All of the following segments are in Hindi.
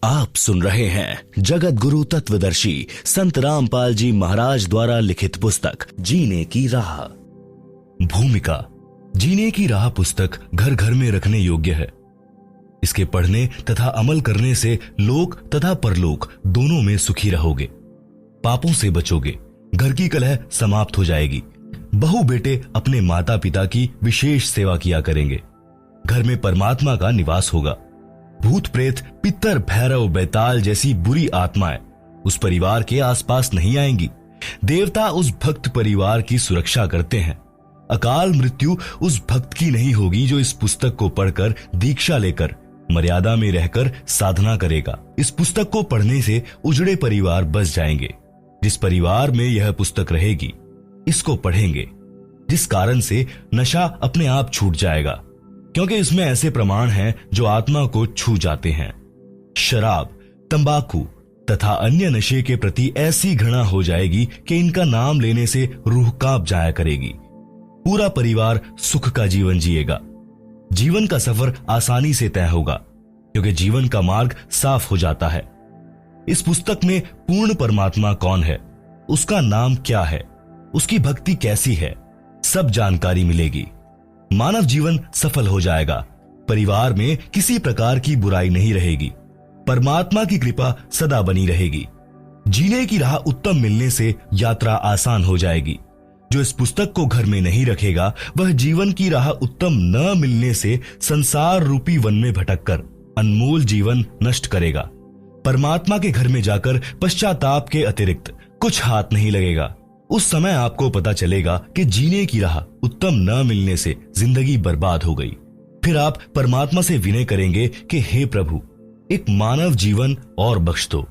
आप सुन रहे हैं जगत गुरु तत्वदर्शी संत रामपाल जी महाराज द्वारा लिखित पुस्तक जीने की राह। भूमिका। जीने की राह पुस्तक घर घर में रखने योग्य है। इसके पढ़ने तथा अमल करने से लोक तथा परलोक दोनों में सुखी रहोगे, पापों से बचोगे, घर की कलह समाप्त हो जाएगी, बहू बेटे अपने माता पिता की विशेष सेवा किया करेंगे, घर में परमात्मा का निवास होगा, भूत प्रेत पितर भैरव बैताल जैसी बुरी आत्माएं उस परिवार के आसपास नहीं आएंगी, देवता उस भक्त परिवार की सुरक्षा करते हैं, अकाल मृत्यु उस भक्त की नहीं होगी जो इस पुस्तक को पढ़कर दीक्षा लेकर मर्यादा में रहकर साधना करेगा। इस पुस्तक को पढ़ने से उजड़े परिवार बच जाएंगे। जिस परिवार में यह पुस्तक रहेगी, इसको पढ़ेंगे, जिस कारण से नशा अपने आप छूट जाएगा, क्योंकि इसमें ऐसे प्रमाण हैं जो आत्मा को छू जाते हैं। शराब, तंबाकू तथा अन्य नशे के प्रति ऐसी घृणा हो जाएगी कि इनका नाम लेने से रूह कांप जाया करेगी। पूरा परिवार सुख का जीवन जिएगा। जीवन का सफर आसानी से तय होगा, क्योंकि जीवन का मार्ग साफ हो जाता है। इस पुस्तक में पूर्ण परमात्मा कौन है, उसका नाम क्या है, उसकी भक्ति कैसी है, सब जानकारी मिलेगी। मानव जीवन सफल हो जाएगा। परिवार में किसी प्रकार की बुराई नहीं रहेगी। परमात्मा की कृपा सदा बनी रहेगी। जीने की राह उत्तम मिलने से यात्रा आसान हो जाएगी। जो इस पुस्तक को घर में नहीं रखेगा, वह जीवन की राह उत्तम न मिलने से संसार रूपी वन में भटककर अनमोल जीवन नष्ट करेगा। परमात्मा के घर में जाकर पश्चाताप के अतिरिक्त कुछ हाथ नहीं लगेगा। उस समय आपको पता चलेगा कि जीने की राह उत्तम न मिलने से जिंदगी बर्बाद हो गई। फिर आप परमात्मा से विनय करेंगे कि हे प्रभु, एक मानव जीवन और बख्श दो।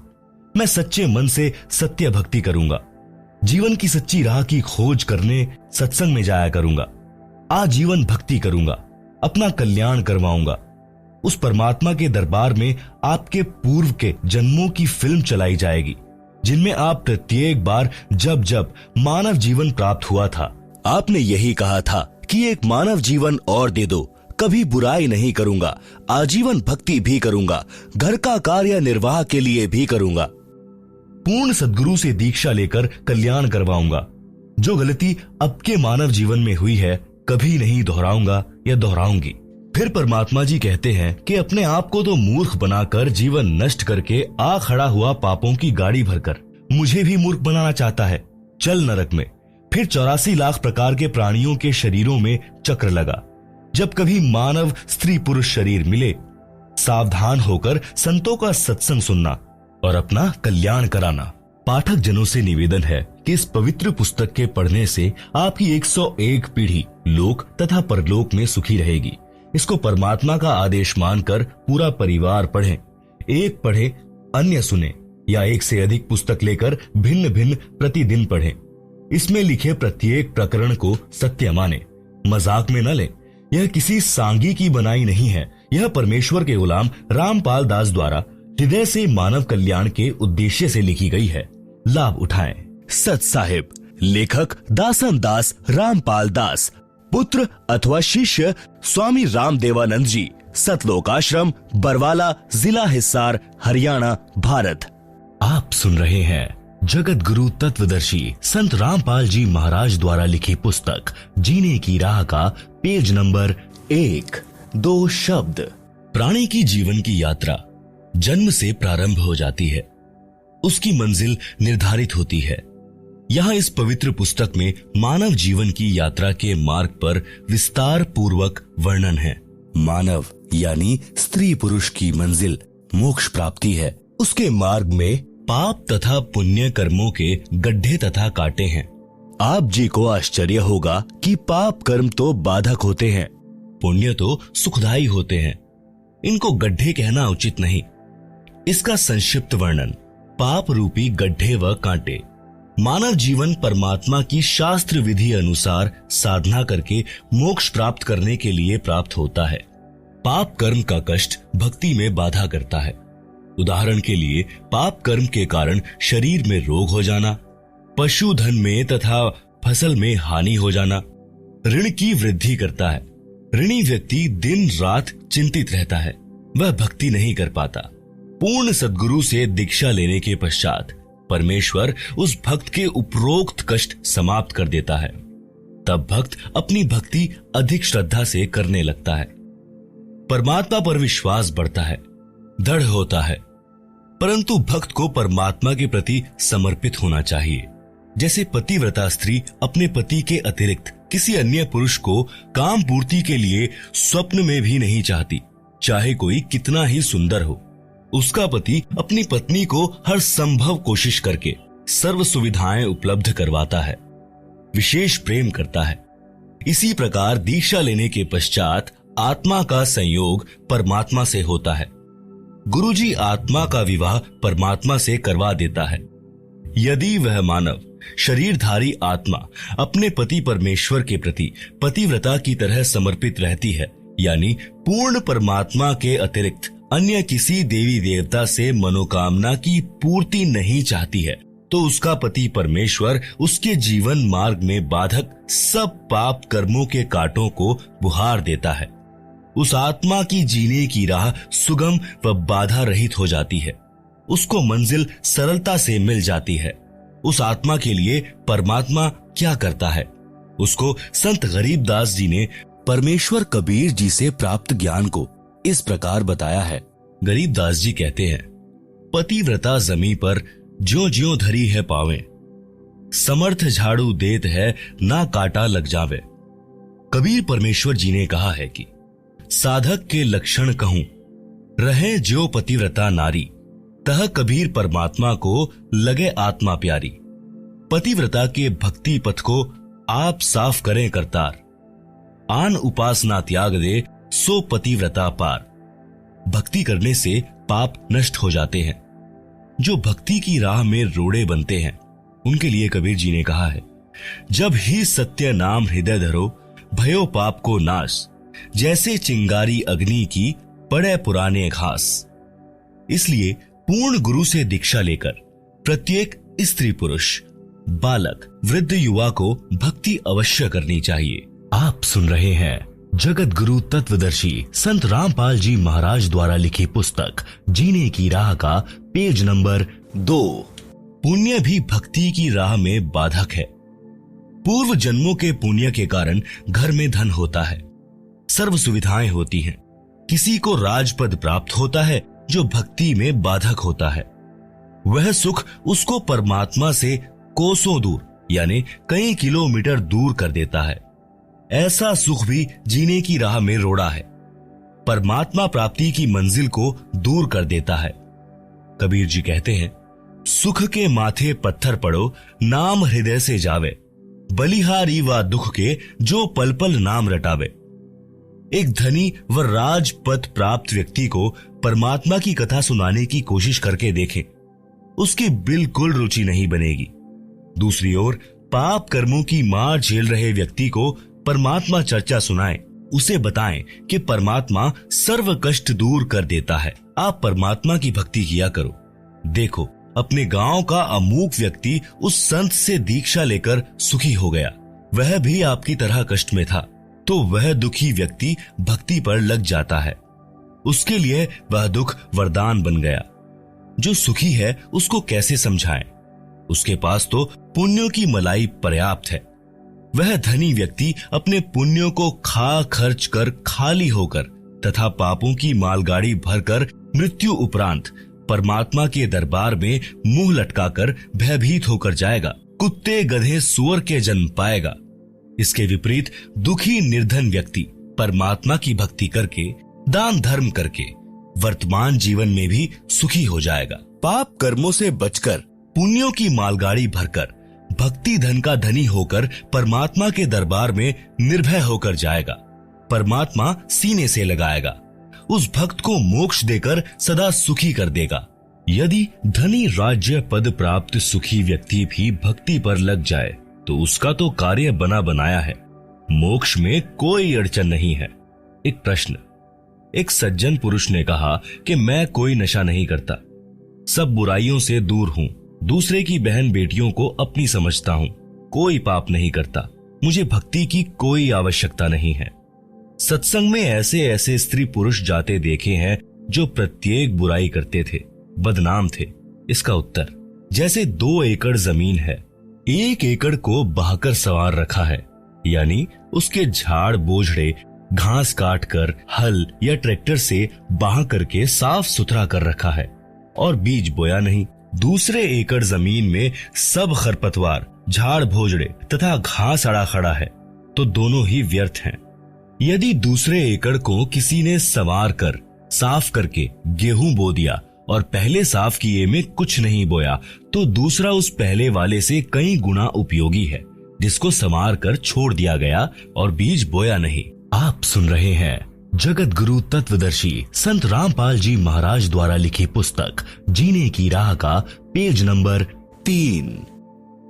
मैं सच्चे मन से सत्य भक्ति करूंगा। जीवन की सच्ची राह की खोज करने सत्संग में जाया करूंगा। आजीवन भक्ति करूंगा, अपना कल्याण करवाऊंगा। उस परमात्मा के दरबार में आपके पूर्व के जन्मों की फिल्म चलाई जाएगी, जिनमें आप प्रत्येक बार जब जब मानव जीवन प्राप्त हुआ था, आपने यही कहा था कि एक मानव जीवन और दे दो, कभी बुराई नहीं करूंगा, आजीवन भक्ति भी करूंगा, घर का कार्य निर्वाह के लिए भी करूंगा, पूर्ण सद्गुरु से दीक्षा लेकर कल्याण करवाऊंगा। जो गलती अब के मानव जीवन में हुई है, कभी नहीं दोहराऊंगा या दोहराऊंगी। फिर परमात्मा जी कहते हैं कि अपने आप को तो मूर्ख बनाकर जीवन नष्ट करके आ खड़ा हुआ पापों की गाड़ी भरकर मुझे भी मूर्ख बनाना चाहता है। चल नरक में। फिर 84 लाख प्रकार के प्राणियों के शरीरों में चक्र लगा। जब कभी मानव स्त्री पुरुष शरीर मिले, सावधान होकर संतों का सत्संग सुनना और अपना कल्याण कराना। पाठक जनों से निवेदन है कि इस पवित्र पुस्तक के पढ़ने से आपकी 101 पीढ़ी लोक तथा परलोक में सुखी रहेगी। इसको परमात्मा का आदेश मानकर पूरा परिवार पढ़े। एक पढ़े, अन्य सुने, या एक से अधिक पुस्तक लेकर भिन्न भिन्न प्रतिदिन पढ़े। इसमें लिखे प्रत्येक प्रकरण को सत्य माने, मजाक में न ले। यह किसी सांगी की बनाई नहीं है। यह परमेश्वर के गुलाम रामपाल दास द्वारा हृदय से मानव कल्याण के उद्देश्य से लिखी गई है। लाभ उठाएं। सत साहिब। लेखक दासन दास रामपाल दास, पुत्र अथवा शिष्य स्वामी रामदेवानंद जी, सतलोक आश्रम, बरवाला, जिला हिसार, हरियाणा, भारत। आप सुन रहे हैं जगत गुरु तत्वदर्शी संत रामपाल जी महाराज द्वारा लिखी पुस्तक जीने की राह का पेज नंबर 1। 2 शब्द। प्राणी की जीवन की यात्रा जन्म से प्रारंभ हो जाती है। उसकी मंजिल निर्धारित होती है। यहाँ इस पवित्र पुस्तक में मानव जीवन की यात्रा के मार्ग पर विस्तार पूर्वक वर्णन है। मानव यानी स्त्री पुरुष की मंजिल मोक्ष प्राप्ति है। उसके मार्ग में पाप तथा पुण्य कर्मों के गड्ढे तथा कांटे हैं। आप जी को आश्चर्य होगा कि पाप कर्म तो बाधक होते हैं, पुण्य तो सुखदायी होते हैं। इनको गड्ढे कहना उचित नहीं। इसका संक्षिप्त वर्णन। पाप रूपी गड्ढे व कांटे। मानव जीवन परमात्मा की शास्त्र विधि अनुसार साधना करके मोक्ष प्राप्त करने के लिए प्राप्त होता है। पाप कर्म का कष्ट भक्ति में बाधा करता है। उदाहरण के लिए, पाप कर्म के कारण शरीर में रोग हो जाना, पशुधन में तथा फसल में हानि हो जाना, ऋण की वृद्धि करता है। ऋणी व्यक्ति दिन रात चिंतित रहता है, वह भक्ति नहीं कर पाता। पूर्ण सद्गुरु से दीक्षा लेने के पश्चात परमेश्वर उस भक्त के उपरोक्त कष्ट समाप्त कर देता है। तब भक्त अपनी भक्ति अधिक श्रद्धा से करने लगता है। परमात्मा पर विश्वास बढ़ता है, दृढ़ होता है। परंतु भक्त को परमात्मा के प्रति समर्पित होना चाहिए। जैसे पतिव्रता स्त्री अपने पति के अतिरिक्त किसी अन्य पुरुष को काम पूर्ति के लिए स्वप्न में भी नहीं चाहती, चाहे कोई कितना ही सुंदर हो। उसका पति अपनी पत्नी को हर संभव कोशिश करके सर्व सुविधाएं उपलब्ध करवाता है, विशेष प्रेम करता है। इसी प्रकार दीक्षा लेने के पश्चात आत्मा का संयोग परमात्मा से होता है। गुरुजी आत्मा का विवाह परमात्मा से करवा देता है। यदि वह मानव शरीरधारी आत्मा अपने पति परमेश्वर के प्रति पतिव्रता की तरह समर्पित रहती है, यानी पूर्ण परमात्मा के अतिरिक्त अन्य किसी देवी देवता से मनोकामना की पूर्ति नहीं चाहती है, तो उसका पति परमेश्वर उसके जीवन मार्ग में बाधक सब पाप कर्मों के कांटों को बुहार देता है। उस आत्मा की जीने की राह सुगम व बाधा रहित हो जाती है। उसको मंजिल सरलता से मिल जाती है। उस आत्मा के लिए परमात्मा क्या करता है, उसको संत गरीबदास जी ने परमेश्वर कबीर जी से प्राप्त ज्ञान को इस प्रकार बताया है। गरीबदास जी कहते हैं, पतिव्रता जमी पर ज्यों ज्यों धरी है पावे, समर्थ झाड़ू देत है ना काटा लग जावे। कबीर परमेश्वर जी ने कहा है कि साधक के लक्षण कहूं, रहे ज्यो पतिव्रता नारी, तह कबीर परमात्मा को लगे आत्मा प्यारी। पतिव्रता के भक्ति पथ को आप साफ करें करतार, आन उपासना त्याग दे सो पतिव्रता पार। भक्ति करने से पाप नष्ट हो जाते हैं। जो भक्ति की राह में रोड़े बनते हैं, उनके लिए कबीर जी ने कहा है, जब ही सत्य नाम हृदय धरो, भयो पाप को नाश, जैसे चिंगारी अग्नि की पड़े पुराने घास। इसलिए पूर्ण गुरु से दीक्षा लेकर प्रत्येक स्त्री पुरुष, बालक, वृद्ध, युवा को भक्ति अवश्य करनी चाहिए। आप सुन रहे हैं जगत गुरु तत्वदर्शी संत रामपाल जी महाराज द्वारा लिखी पुस्तक जीने की राह का पेज नंबर 2। पुण्य भी भक्ति की राह में बाधक है। पूर्व जन्मों के पुण्य के कारण घर में धन होता है, सर्व सुविधाएं होती हैं। किसी को राजपद प्राप्त होता है जो भक्ति में बाधक होता है। वह सुख उसको परमात्मा से कोसों दूर यानी कई किलोमीटर दूर कर देता है। ऐसा सुख भी जीने की राह में रोड़ा है, परमात्मा प्राप्ति की मंजिल को दूर कर देता है। कबीर जी कहते हैं, सुख के माथे पत्थर पड़ो, नाम हृदय से जावे, बलिहारी व दुख के जो पल पल नाम रटावे। एक धनी व राजपद प्राप्त व्यक्ति को परमात्मा की कथा सुनाने की कोशिश करके देखें, उसकी बिल्कुल रुचि नहीं बनेगी। दूसरी ओर पाप कर्मों की मार झेल रहे व्यक्ति को परमात्मा चर्चा सुनाएं, उसे बताएं कि परमात्मा सर्व कष्ट दूर कर देता है। आप परमात्मा की भक्ति किया करो। देखो, अपने गांव का अमूक व्यक्ति उस संत से दीक्षा लेकर सुखी हो गया। वह भी आपकी तरह कष्ट में था, तो वह दुखी व्यक्ति भक्ति पर लग जाता है। उसके लिए वह दुख वरदान बन गया। जो सुखी है उसको कैसे समझाएं? उसके पास तो पुण्यों की मलाई पर्याप्त है। वह धनी व्यक्ति अपने पुण्यों को खा खर्च कर खाली होकर तथा पापों की मालगाड़ी भरकर मृत्यु उपरांत परमात्मा के दरबार में मुंह लटकाकर भयभीत होकर जाएगा। कुत्ते गधे सुअर के जन्म पाएगा। इसके विपरीत दुखी निर्धन व्यक्ति परमात्मा की भक्ति करके, दान धर्म करके वर्तमान जीवन में भी सुखी हो जाएगा। पाप कर्मों से बचकर पुण्यों की मालगाड़ी भरकर भक्ति धन का धनी होकर परमात्मा के दरबार में निर्भय होकर जाएगा। परमात्मा सीने से लगाएगा, उस भक्त को मोक्ष देकर सदा सुखी कर देगा। यदि धनी राज्य पद प्राप्त सुखी व्यक्ति भी भक्ति पर लग जाए तो उसका तो कार्य बना बनाया है, मोक्ष में कोई अड़चन नहीं है। एक प्रश्न। एक सज्जन पुरुष ने कहा कि मैं कोई नशा नहीं करता, सब बुराइयों से दूर हूँ, दूसरे की बहन बेटियों को अपनी समझता हूँ, कोई पाप नहीं करता, मुझे भक्ति की कोई आवश्यकता नहीं है। सत्संग में ऐसे ऐसे स्त्री पुरुष जाते देखे हैं जो प्रत्येक बुराई करते थे, बदनाम थे? इसका उत्तर, जैसे 2 एकड़ जमीन है, 1 एकड़ को बहाकर संवार रखा है, यानी उसके झाड़ बोझड़े घास काट कर हल या ट्रैक्टर से बहा करके साफ सुथरा कर रखा है और बीज बोया नहीं। दूसरे एकड़ जमीन में सब खरपतवार, झाड़ भोजड़े तथा घास अड़ा खड़ा है, तो दोनों ही व्यर्थ हैं। यदि दूसरे एकड़ को किसी ने संवार कर साफ करके गेहूं बो दिया और पहले साफ किए में कुछ नहीं बोया, तो दूसरा उस पहले वाले से कई गुना उपयोगी है, जिसको संवार कर छोड़ दिया गया और बीज बोया नहीं। आप सुन रहे हैं जगत गुरु तत्वदर्शी संत रामपाल जी महाराज द्वारा लिखी पुस्तक जीने की राह का पेज नंबर 3।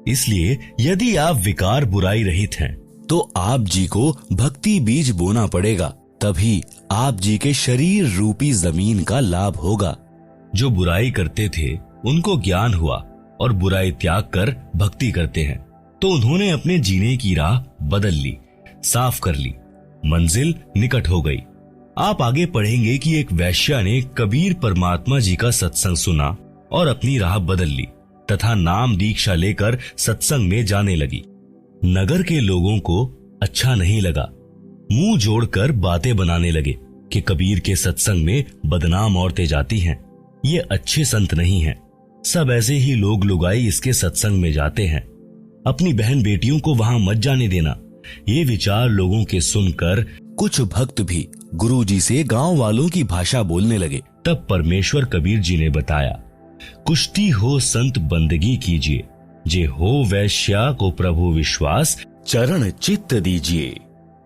इसलिए यदि आप विकार बुराई रहित हैं, तो आप जी को भक्ति बीज बोना पड़ेगा, तभी आप जी के शरीर रूपी जमीन का लाभ होगा। जो बुराई करते थे उनको ज्ञान हुआ और बुराई त्याग कर भक्ति करते हैं, तो उन्होंने अपने जीने की राह बदल ली, साफ कर ली, मंजिल निकट हो गई। आप आगे पढ़ेंगे कि एक वैश्या ने कबीर परमात्मा जी का सत्संग सुना और अपनी राह बदल ली तथा नाम दीक्षा लेकर सत्संग में जाने लगी। नगर के लोगों को अच्छा नहीं लगा, मुंह जोड़कर बातें बनाने लगे कि कबीर के सत्संग में बदनाम औरतें जाती हैं, ये अच्छे संत नहीं हैं। सब ऐसे ही लोग लुगाई इसके सत्संग में जाते हैं, अपनी बहन बेटियों को वहां मत जाने देना। ये विचार लोगों के सुनकर कुछ भक्त भी गुरुजी से गांव वालों की भाषा बोलने लगे। तब परमेश्वर कबीर जी ने बताया, कुश्ती हो संत बंदगी कीजिए, जे हो वैश्या को प्रभु विश्वास, चरण चित्त दीजिए।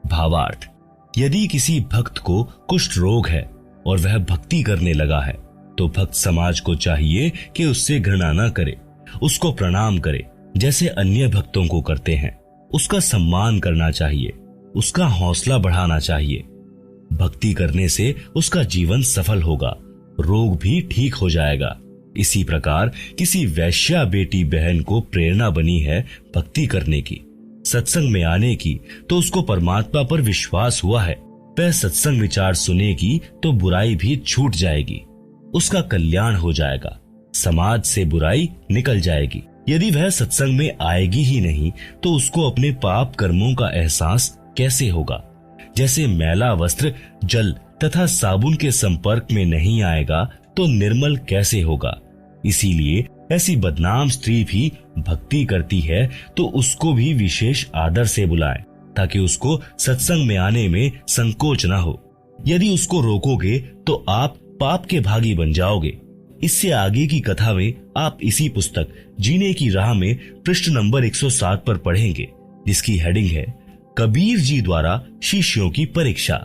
भावार्थ, यदि किसी भक्त को कुष्ठ रोग है और वह भक्ति करने लगा है, तो भक्त समाज को चाहिए कि उससे घृणा न करे, उसको प्रणाम करे जैसे अन्य भक्तों को करते हैं। उसका सम्मान करना चाहिए, उसका हौसला बढ़ाना चाहिए। भक्ति करने से उसका जीवन सफल होगा, रोग भी ठीक हो जाएगा। इसी प्रकार किसी वैश्या बेटी बहन को प्रेरणा बनी है भक्ति करने की, सत्संग में आने की, तो उसको परमात्मा पर विश्वास हुआ है। वह सत्संग विचार सुनेगी तो बुराई भी छूट जाएगी, उसका कल्याण हो जाएगा, समाज से बुराई निकल जाएगी। यदि वह सत्संग में आएगी ही नहीं, तो उसको अपने पाप कर्मों का एहसास कैसे होगा? जैसे मैला वस्त्र जल तथा साबुन के संपर्क में नहीं आएगा तो निर्मल कैसे होगा? इसीलिए ऐसी बदनाम स्त्री भी भक्ति करती है तो उसको भी विशेष आदर से बुलाएं, ताकि उसको सत्संग में आने में संकोच न हो। यदि उसको रोकोगे तो आप पाप के भागी बन जाओगे। इससे आगे की कथा में आप इसी पुस्तक जीने की राह में पृष्ठ नंबर 107 पर पढ़ेंगे, जिसकी हेडिंग है कबीर जी द्वारा शिष्यों की परीक्षा।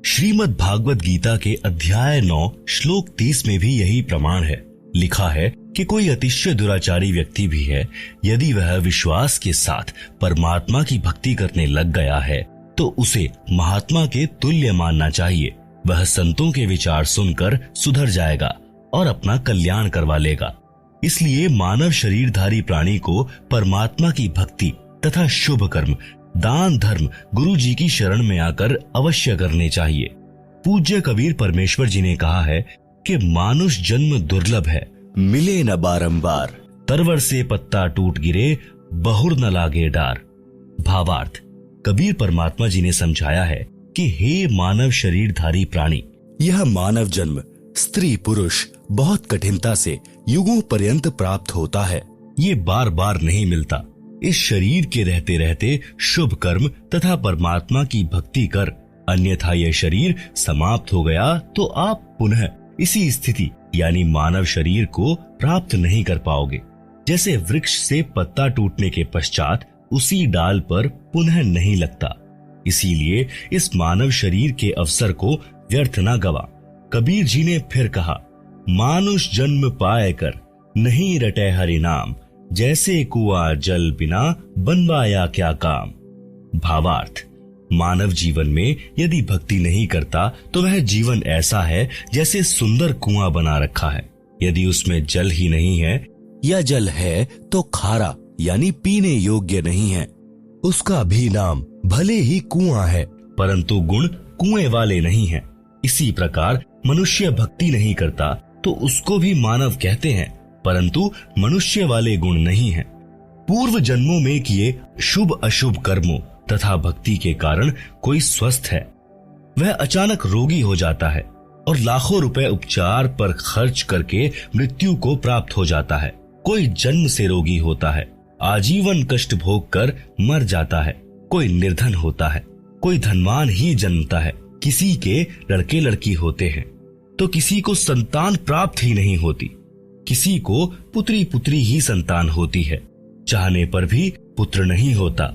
श्रीमद् भागवत गीता के अध्याय 9 श्लोक 30 में भी यही प्रमाण है। लिखा है कि कोई अतिशय दुराचारी व्यक्ति भी है, यदि वह विश्वास के साथ परमात्मा की भक्ति करने लग गया है, तो उसे महात्मा के तुल्य मानना चाहिए। वह संतों के विचार सुनकर सुधर जाएगा और अपना कल्याण करवा लेगा। इसलिए मानव शरीरधारी प्राणी को परमात्मा की भक्ति तथा शुभ कर्म, दान धर्म गुरु जी की शरण में आकर अवश्य करने चाहिए। पूज्य कबीर परमेश्वर जी ने कहा है कि मानुष जन्म दुर्लभ है, मिले न बारंबार, तरवर से पत्ता टूट गिरे, बहुर न लागे डार। भावार्थ, कबीर परमात्मा जी ने समझाया है कि हे मानव शरीरधारी प्राणी, यह मानव जन्म स्त्री पुरुष बहुत कठिनता से युगों पर्यंत प्राप्त होता है। ये बार बार नहीं मिलता। इस शरीर के रहते रहते शुभ कर्म तथा परमात्मा की भक्ति कर, अन्यथा यह शरीर समाप्त हो गया तो आप पुनः इसी स्थिति यानी मानव शरीर को प्राप्त नहीं कर पाओगे। जैसे वृक्ष से पत्ता टूटने के पश्चात उसी डाल पर पुनः नहीं लगता। इसीलिए इस मानव शरीर के अवसर को व्यर्थ न गवा। कबीर जी ने फिर कहा, मानुष जन्म पाए कर नहीं रटे हरि नाम, जैसे कुआं जल बिना बनवाया क्या काम। भावार्थ, मानव जीवन में यदि भक्ति नहीं करता तो वह जीवन ऐसा है जैसे सुंदर कुआं बना रखा है। यदि उसमें जल ही नहीं है या जल है तो खारा यानी पीने योग्य नहीं है। उसका भी नाम भले ही कुआं है, परंतु गुण कुएं वाले नहीं है। इसी प्रकार मनुष्य भक्ति नहीं करता तो उसको भी मानव कहते हैं, परंतु मनुष्य वाले गुण नहीं हैं। पूर्व जन्मों में किए शुभ अशुभ कर्मों तथा भक्ति के कारण कोई स्वस्थ है, वह अचानक रोगी हो जाता है और लाखों रुपए उपचार पर खर्च करके मृत्यु को प्राप्त हो जाता है। कोई जन्म से रोगी होता है, आजीवन कष्ट भोग कर मर जाता है। कोई निर्धन होता है, कोई धनवान ही जन्मता है। किसी के लड़के लड़की होते हैं तो किसी को संतान प्राप्त ही नहीं होती, किसी को पुत्री पुत्री ही संतान होती है, चाहने पर भी पुत्र नहीं होता।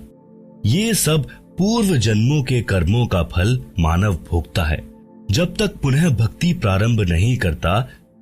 ये सब पूर्व जन्मों के कर्मों का फल मानव भोगता है। जब तक पुनः भक्ति प्रारंभ नहीं करता,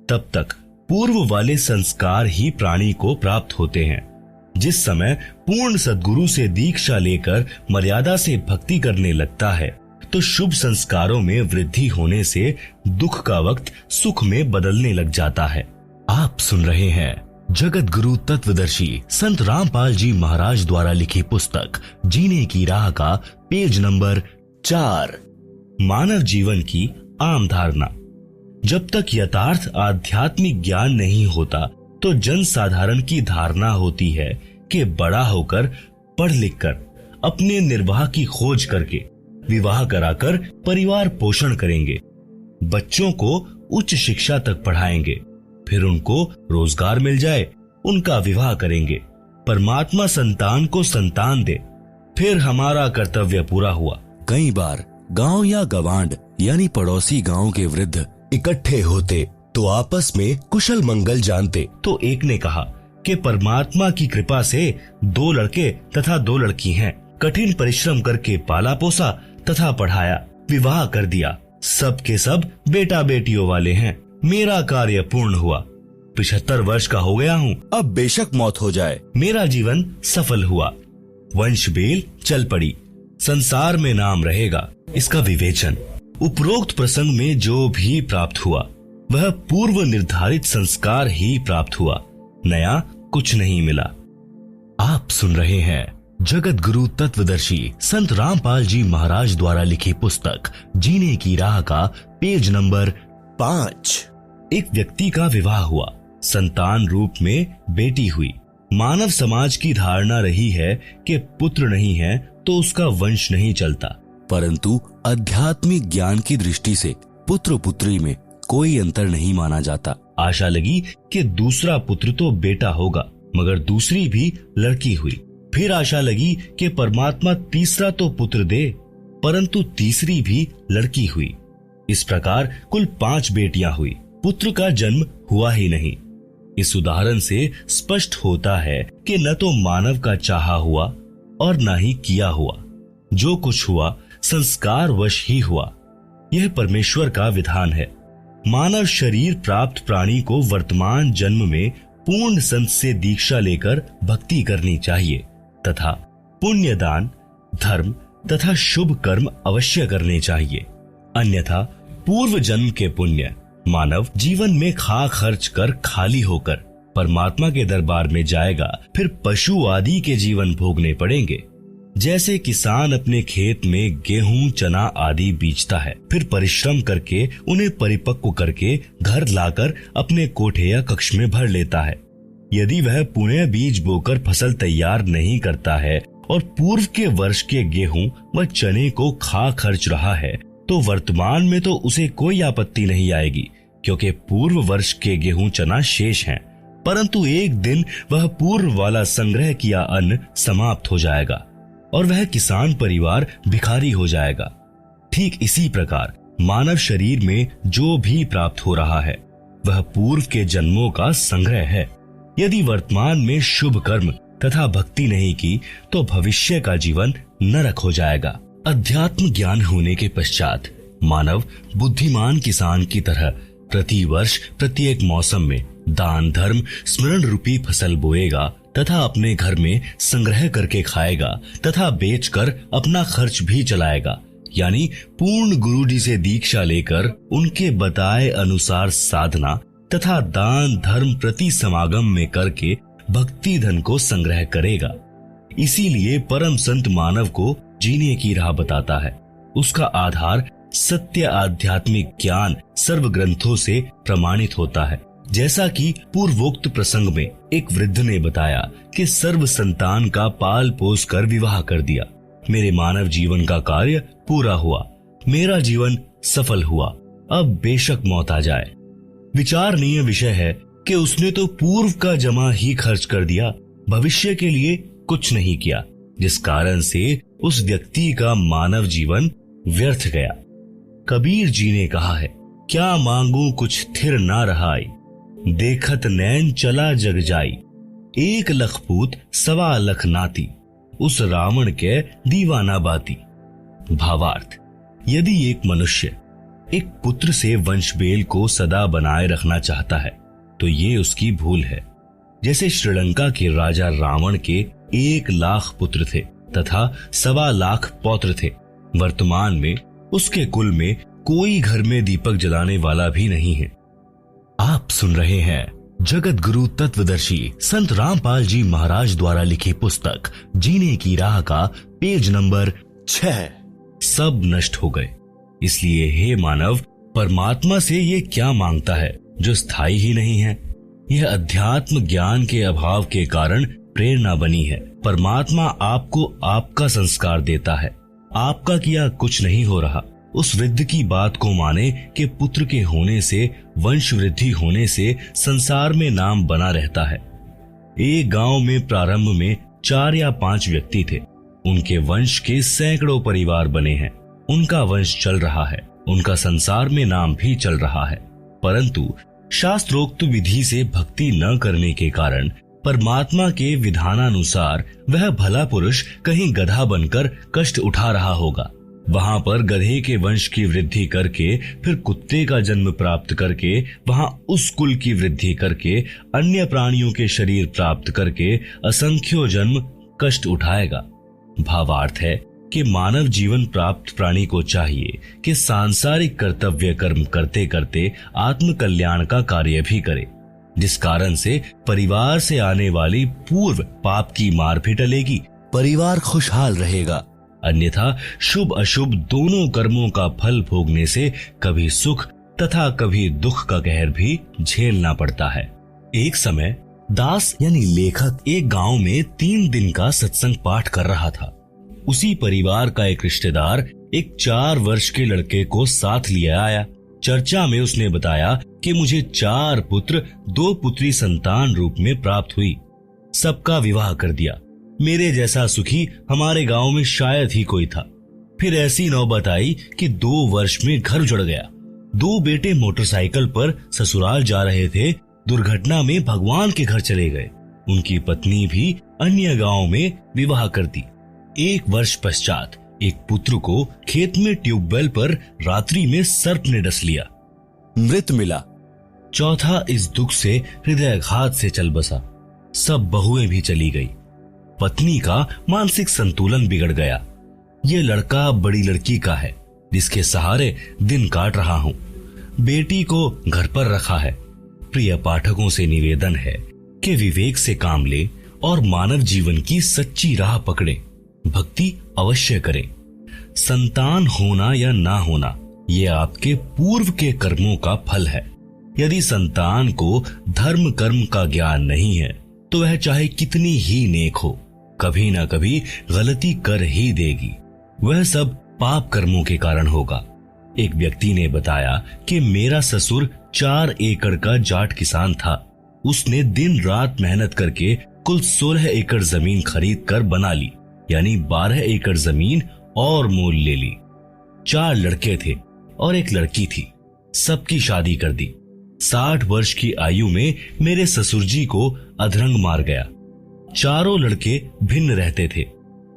तब तक पूर्व वाले संस्कार ही प्राणी को प्राप्त होते हैं। जिस समय पूर्ण सद्गुरु से दीक्षा लेकर मर्यादा से भक्ति करने लगता है, तो शुभ संस्कारों में वृद्धि होने से दुख का वक्त सुख में बदलने लग जाता है। आप सुन रहे हैं जगत गुरु तत्वदर्शी संत रामपाल जी महाराज द्वारा लिखी पुस्तक जीने की राह का पेज नंबर 4, मानव जीवन की आम धारणा। जब तक यथार्थ आध्यात्मिक ज्ञान नहीं होता, तो जन साधारण की धारणा होती है कि बड़ा होकर पढ़ लिखकर अपने निर्वाह की खोज करके विवाह कराकर परिवार पोषण करेंगे, बच्चों को उच्च शिक्षा तक पढ़ाएंगे, फिर उनको रोजगार मिल जाए, उनका विवाह करेंगे, परमात्मा संतान को संतान दे, फिर हमारा कर्तव्य पूरा हुआ। कई बार गांव या गवांड यानी पड़ोसी गांव के वृद्ध इकट्ठे होते तो आपस में कुशल मंगल जानते। तो एक ने कहा कि परमात्मा की कृपा से 2 लड़के तथा 2 लड़की हैं। कठिन परिश्रम करके पाला पोसा तथा पढ़ाया, विवाह कर दिया। सब के सब बेटा बेटियों वाले हैं। मेरा कार्य पूर्ण हुआ। 75 वर्ष का हो गया हूँ, अब बेशक मौत हो जाए, मेरा जीवन सफल हुआ। वंश बेल चल पड़ी, संसार में नाम रहेगा। इसका विवेचन उपरोक्त प्रसंग में जो भी प्राप्त हुआ वह पूर्व निर्धारित संस्कार ही प्राप्त हुआ, नया कुछ नहीं मिला। आप सुन रहे हैं जगत गुरु तत्वदर्शी संत रामपाल जी महाराज द्वारा लिखी पुस्तक जीने की राह का पेज नंबर 5। एक व्यक्ति का विवाह हुआ, संतान रूप में बेटी हुई। मानव समाज की धारणा रही है कि पुत्र नहीं है तो उसका वंश नहीं चलता, परंतु आध्यात्मिक ज्ञान की दृष्टि से पुत्र पुत्री में कोई अंतर नहीं माना जाता। आशा लगी कि दूसरा पुत्र तो बेटा होगा, मगर दूसरी भी लड़की हुई। फिर आशा लगी कि परमात्मा तीसरा तो पुत्र दे, परंतु तीसरी भी लड़की हुई। इस प्रकार कुल 5 बेटियां हुई, पुत्र का जन्म हुआ ही नहीं। इस उदाहरण से स्पष्ट होता है कि न तो मानव का चाहा हुआ और न ही किया हुआ। जो कुछ हुआ संस्कार वश ही हुआ। यह परमेश्वर का विधान है। मानव शरीर प्राप्त प्राणी को वर्तमान जन्म में पूर्ण संत से दीक्षा लेकर भक्ति करनी चाहिए तथा पुण्य दान, धर्म तथा शुभ कर्म अवश्य करने चाहिए। अन्यथा पूर्व जन्म के पुण्य मानव जीवन में खा खर्च कर खाली होकर परमात्मा के दरबार में जाएगा। फिर पशु आदि के जीवन भोगने पड़ेंगे। जैसे किसान अपने खेत में गेहूं, चना आदि बीजता है, फिर परिश्रम करके उन्हें परिपक्व करके घर लाकर अपने कोठे या कक्ष में भर लेता है। यदि वह पुनः बीज बोकर फसल तैयार नहीं करता है और पूर्व के वर्ष के गेहूं व चने को खा खर्च रहा है, तो वर्तमान में तो उसे कोई आपत्ति नहीं आएगी, क्योंकि पूर्व वर्ष के गेहूं चना शेष हैं। परंतु एक दिन वह पूर्व वाला संग्रह किया अन्न समाप्त हो जाएगा और वह किसान परिवार भिखारी हो जाएगा। ठीक इसी प्रकार मानव शरीर में जो भी प्राप्त हो रहा है वह पूर्व के जन्मों का संग्रह है। यदि वर्तमान में शुभ कर्म तथा भक्ति नहीं की तो भविष्य का जीवन नरक हो जाएगा। अध्यात्म ज्ञान होने के पश्चात मानव बुद्धिमान किसान की तरह प्रति वर्ष प्रत्येक मौसम में दान धर्म स्मरण रूपी फसल बोएगा तथा अपने घर में संग्रह करके खाएगा तथा बेचकर अपना खर्च भी चलाएगा। यानी पूर्ण गुरु जी से दीक्षा लेकर उनके बताए अनुसार साधना तथा दान धर्म प्रति समागम में करके भक्ति धन को संग्रह करेगा। इसीलिए परम संत मानव को जीने की राह बताता है। उसका आधार सत्य आध्यात्मिक ज्ञान सर्व ग्रंथों से प्रमाणित होता है। जैसा कि पूर्वोक्त प्रसंग में एक वृद्ध ने बताया कि सर्व संतान का पाल पोस कर विवाह कर दिया। मेरे मानव जीवन का कार्य पूरा हुआ, मेरा जीवन सफल हुआ, अब बेशक मौत आ जाए। विचारणीय विषय है कि उसने तो पूर्व का जमा ही खर्च कर दिया, भविष्य के लिए कुछ नहीं किया, जिस कारण से उस व्यक्ति का मानव जीवन व्यर्थ गया। कबीर जी ने कहा है, क्या मांगू कुछ थिर ना रहाई, देखत नैन चला जग जाई, 1 लख पूत 1.25 लख नाती, उस रावण के दीवाना बाती। भावार्थ, यदि एक मनुष्य एक पुत्र से वंशबेल को सदा बनाए रखना चाहता है तो ये उसकी भूल है। जैसे श्रीलंका के राजा रावण के 1 लाख पुत्र थे तथा 1.25 लाख पौत्र थे। वर्तमान में उसके कुल में कोई घर में दीपक जलाने वाला भी नहीं है। आप सुन रहे हैं जगत गुरु तत्वदर्शी संत रामपाल जी महाराज द्वारा लिखी पुस्तक जीने की राह का पेज नंबर 6। सब नष्ट हो गए, इसलिए हे मानव, परमात्मा से ये क्या मांगता है जो स्थायी ही नहीं है। यह अध्यात्म ज्ञान के अभाव के कारण प्रेरणा बनी है। परमात्मा आपको आपका संस्कार देता है, आपका किया कुछ नहीं हो रहा। उस वृद्ध की बात को माने कि पुत्र के होने से, वंश वृद्धि होने से संसार में नाम बना रहता है। एक गांव में प्रारंभ में 4 या 5 व्यक्ति थे। उनके वंश के सैकड़ों परिवार बने हैं। उनका वंश चल रहा है, उनका संसार में नाम भी चल रहा है, परंतु शास्त्रोक्त विधि से भक्ति न करने के कारण परमात्मा के विधानानुसार वह भला पुरुष कहीं गधा बनकर कष्ट उठा रहा होगा। वहां पर गधे के वंश की वृद्धि करके, फिर कुत्ते का जन्म प्राप्त करके, वहां उस कुल की वृद्धि करके, अन्य प्राणियों के शरीर प्राप्त करके असंख्यों जन्म कष्ट उठाएगा। भावार्थ है कि मानव जीवन प्राप्त प्राणी को चाहिए कि सांसारिक कर्तव्य कर्म करते करते आत्म कल्याण का कार्य भी करे, जिस कारण से परिवार से आने वाली पूर्व पाप की मार भी टलेगी, परिवार खुशहाल रहेगा। अन्यथा शुभ अशुभ दोनों कर्मों का फल भोगने से कभी सुख तथा कभी दुख का कहर भी झेलना पड़ता है। एक समय दास यानी लेखक एक गांव में 3 दिन का सत्संग पाठ कर रहा था। उसी परिवार का एक रिश्तेदार एक 4 वर्ष के लड़के को साथ लिए आया। चर्चा में उसने बताया कि मुझे 4 पुत्र 2 पुत्री संतान रूप में प्राप्त हुई, सबका विवाह कर दिया। मेरे जैसा सुखी हमारे गांव में शायद ही कोई था। फिर ऐसी नौबत आई कि 2 वर्ष में घर उजड़ गया। 2 बेटे मोटरसाइकिल पर ससुराल जा रहे थे, दुर्घटना में भगवान के घर चले गए। उनकी पत्नी भी अन्य गांव में विवाह कर दी। 1 वर्ष पश्चात एक पुत्र को खेत में ट्यूबवेल पर रात्रि में सर्प ने डस लिया, मृत मिला। चौथा इस दुख से हृदयघात से चल बसा। सब बहुएं भी चली गई। पत्नी का मानसिक संतुलन बिगड़ गया। ये लड़का बड़ी लड़की का है, जिसके सहारे दिन काट रहा हूँ। बेटी को घर पर रखा है। प्रिय पाठकों से निवेदन है कि विवेक से काम ले और मानव जीवन की सच्ची राह पकड़े, भक्ति अवश्य करें। संतान होना या ना होना ये आपके पूर्व के कर्मों का फल है। यदि संतान को धर्म कर्म का ज्ञान नहीं है तो वह चाहे कितनी ही नेक हो, कभी ना कभी गलती कर ही देगी। वह सब पाप कर्मों के कारण होगा। एक व्यक्ति ने बताया कि मेरा ससुर 4 एकड़ का जाट किसान था। उसने दिन रात मेहनत करके कुल 16 एकड़ जमीन खरीद कर बना ली, यानी 12 एकड़ जमीन और मोल ले ली। 4 लड़के थे और एक लड़की थी। सबकी शादी कर दी। 60 वर्ष की आयु में मेरे ससुर जी को अधरंग मार गया। चारों लड़के भिन्न रहते थे।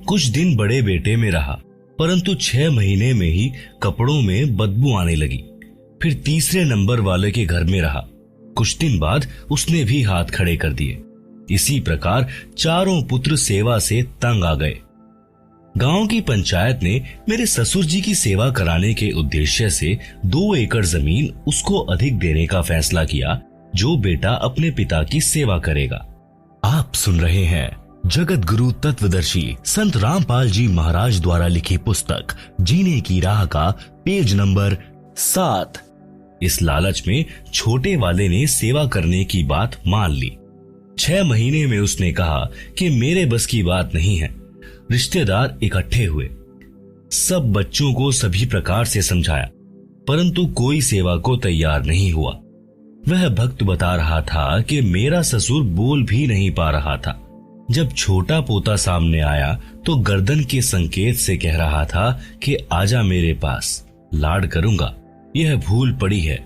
कुछ दिन बड़े बेटे में रहा, परंतु 6 महीने में ही कपड़ों में बदबू आने लगी। फिर तीसरे नंबर वाले के घर में रहा। कुछ दिन बाद उसने भी हाथ खड़े कर दिए। इसी प्रकार चारों पुत्र सेवा से तंग आ गए। गांव की पंचायत ने मेरे ससुर जी की सेवा कराने के उद्देश्य से 2 एकड़ जमीन उसको अधिक देने का फैसला किया, जो बेटा अपने पिता की सेवा करेगा। आप सुन रहे हैं जगत गुरु तत्वदर्शी संत रामपाल जी महाराज द्वारा लिखी पुस्तक जीने की राह का पेज नंबर 7। इस लालच में छोटे वाले ने सेवा करने की बात मान ली। 6 महीने में उसने कहा कि मेरे बस की बात नहीं है। रिश्तेदार इकट्ठे हुए, सब बच्चों को सभी प्रकार से समझाया, परंतु कोई सेवा को तैयार नहीं हुआ। वह भक्त बता रहा था कि मेरा ससुर बोल भी नहीं पा रहा था। जब छोटा पोता सामने आया तो गर्दन के संकेत से कह रहा था कि आजा मेरे पास, लाड करूंगा। यह भूल पड़ी है,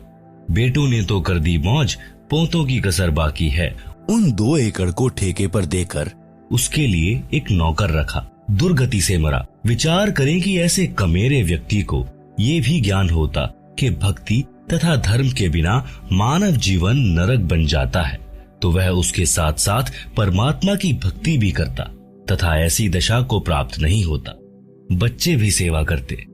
बेटों ने तो कर दी मौज, पोतों की कसर बाकी है। उन 2 एकड़ को ठेके पर देकर उसके लिए एक नौकर रखा, दुर्गति से मरा। विचार करें कि ऐसे कमेरे व्यक्ति को ये भी ज्ञान होता कि भक्ति तथा धर्म के बिना मानव जीवन नरक बन जाता है, तो वह उसके साथ साथ परमात्मा की भक्ति भी करता तथा ऐसी दशा को प्राप्त नहीं होता। बच्चे भी सेवा करते।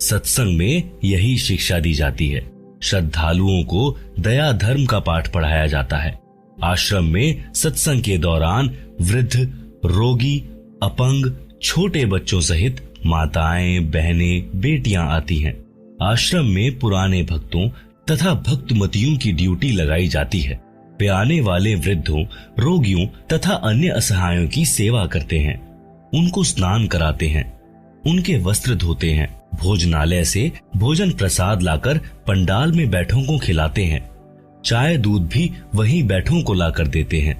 सत्संग में यही शिक्षा दी जाती है। श्रद्धालुओं को दया धर्म का पाठ पढ़ाया जाता है। आश्रम में सत्संग के दौरान वृद्ध, रोगी, अपंग, छोटे बच्चों सहित माताएं, बहनें, बेटियां आती हैं। आश्रम में पुराने भक्तों तथा भक्तमतियों की ड्यूटी लगाई जाती है। वे आने वाले वृद्धों, रोगियों तथा अन्य असहायों की सेवा करते हैं। उनको स्नान कराते हैं, उनके वस्त्र धोते हैं, भोजनालय से भोजन प्रसाद लाकर पंडाल में बैठों को खिलाते हैं। चाय दूध भी वही बैठों को लाकर देते हैं।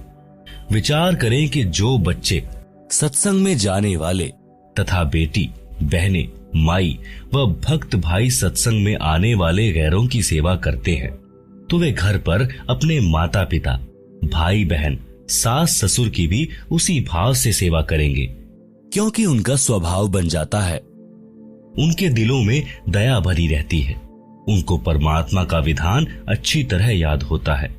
विचार करें कि जो बच्चे सत्संग में जाने वाले तथा बेटी, बहनें, माई व भक्त भाई सत्संग में आने वाले गैरों की सेवा करते हैं, तो वे घर पर अपने माता पिता, भाई बहन, सास ससुर की भी उसी भाव से सेवा करेंगे, क्योंकि उनका स्वभाव बन जाता है। उनके दिलों में दया भरी रहती है। उनको परमात्मा का विधान अच्छी तरह याद होता है।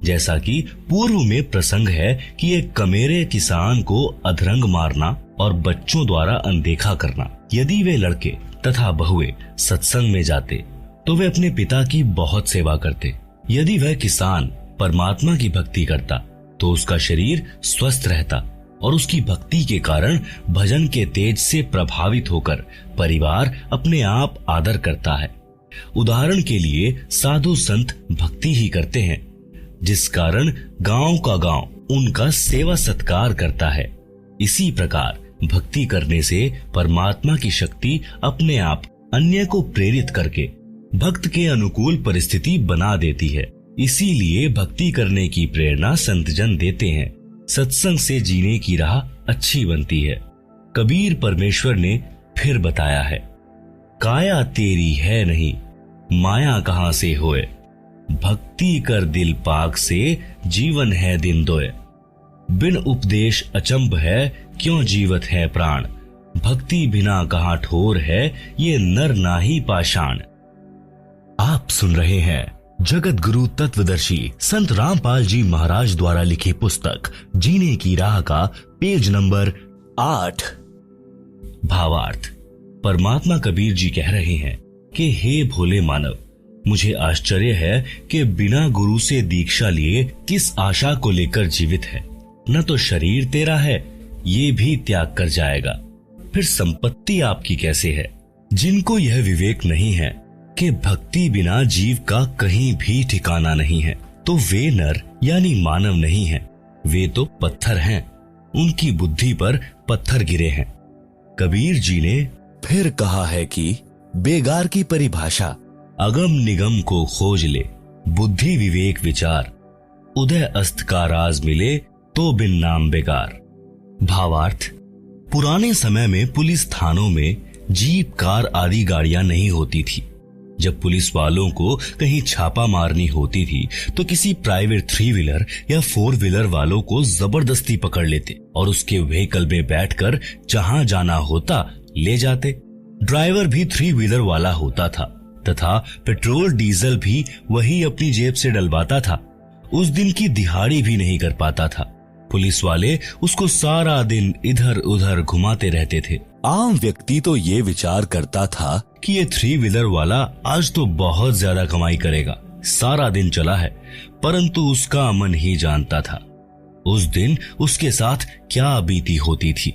जैसा कि पूर्व में प्रसंग है कि एक कमेरे किसान को अधरंग मारना और बच्चों द्वारा अनदेखा करना। यदि वे लड़के तथा बहुएं सत्संग में जाते तो वे अपने पिता की बहुत सेवा करते। यदि वह किसान परमात्मा की भक्ति करता तो उसका शरीर स्वस्थ रहता और उसकी भक्ति के कारण भजन के तेज से प्रभावित होकर परिवार अपने आप आदर करता है। उदाहरण के लिए साधु संत भक्ति ही करते हैं, जिस कारण गांव का गांव उनका सेवा सत्कार करता है। इसी प्रकार भक्ति करने से परमात्मा की शक्ति अपने आप अन्य को प्रेरित करके भक्त के अनुकूल परिस्थिति बना देती है। इसीलिए भक्ति करने की प्रेरणा संतजन देते हैं। सत्संग से जीने की राह अच्छी बनती है। कबीर परमेश्वर ने फिर बताया है, काया तेरी है नहीं, माया कहां से होए, भक्ति कर दिल पाक से, जीवन है दिन दोए। बिन उपदेश अचंभ है, क्यों जीवत है प्राण, भक्ति बिना कहां ठोर है, ये नर नाही पाषाण। आप सुन रहे हैं जगत गुरु तत्वदर्शी संत रामपाल जी महाराज द्वारा लिखी पुस्तक जीने की राह का पेज नंबर 8। भावार्थ। परमात्मा कबीर जी कह रहे हैं कि हे भोले मानव, मुझे आश्चर्य है कि बिना गुरु से दीक्षा लिए किस आशा को लेकर जीवित है। न तो शरीर तेरा है, ये भी त्याग कर जाएगा, फिर संपत्ति आपकी कैसे है। जिनको यह विवेक नहीं है कि भक्ति बिना जीव का कहीं भी ठिकाना नहीं है, तो वे नर यानी मानव नहीं हैं, वे तो पत्थर हैं। उनकी बुद्धि पर पत्थर गिरे हैं। कबीर जी ने फिर कहा है कि बेगार की परिभाषा अगम निगम को खोज ले, बुद्धि विवेक विचार, उदय अस्त का राज मिले तो बिन नाम बेकार। भावार्थ। पुराने समय में पुलिस थानों में जीप, कार आदि गाड़ियां नहीं होती थी। जब पुलिस वालों को कहीं छापा मारनी होती थी तो किसी प्राइवेट 3 व्हीलर या 4 व्हीलर वालों को जबरदस्ती पकड़ लेते और उसके व्हीकल में बैठकर जहां जाना होता ले जाते। ड्राइवर भी 3 व्हीलर वाला होता था तथा पेट्रोल डीजल भी वही अपनी जेब से डलवाता था। उस दिन की दिहाड़ी भी नहीं कर पाता था। पुलिस वाले उसको सारा दिन इधर उधर घुमाते रहते थे। आम व्यक्ति तो ये विचार करता था कि ये 3 व्हीलर वाला आज तो बहुत ज्यादा कमाई करेगा, सारा दिन चला है, परंतु उसका मन ही जानता था उस दिन उसके साथ क्या बीती होती थी।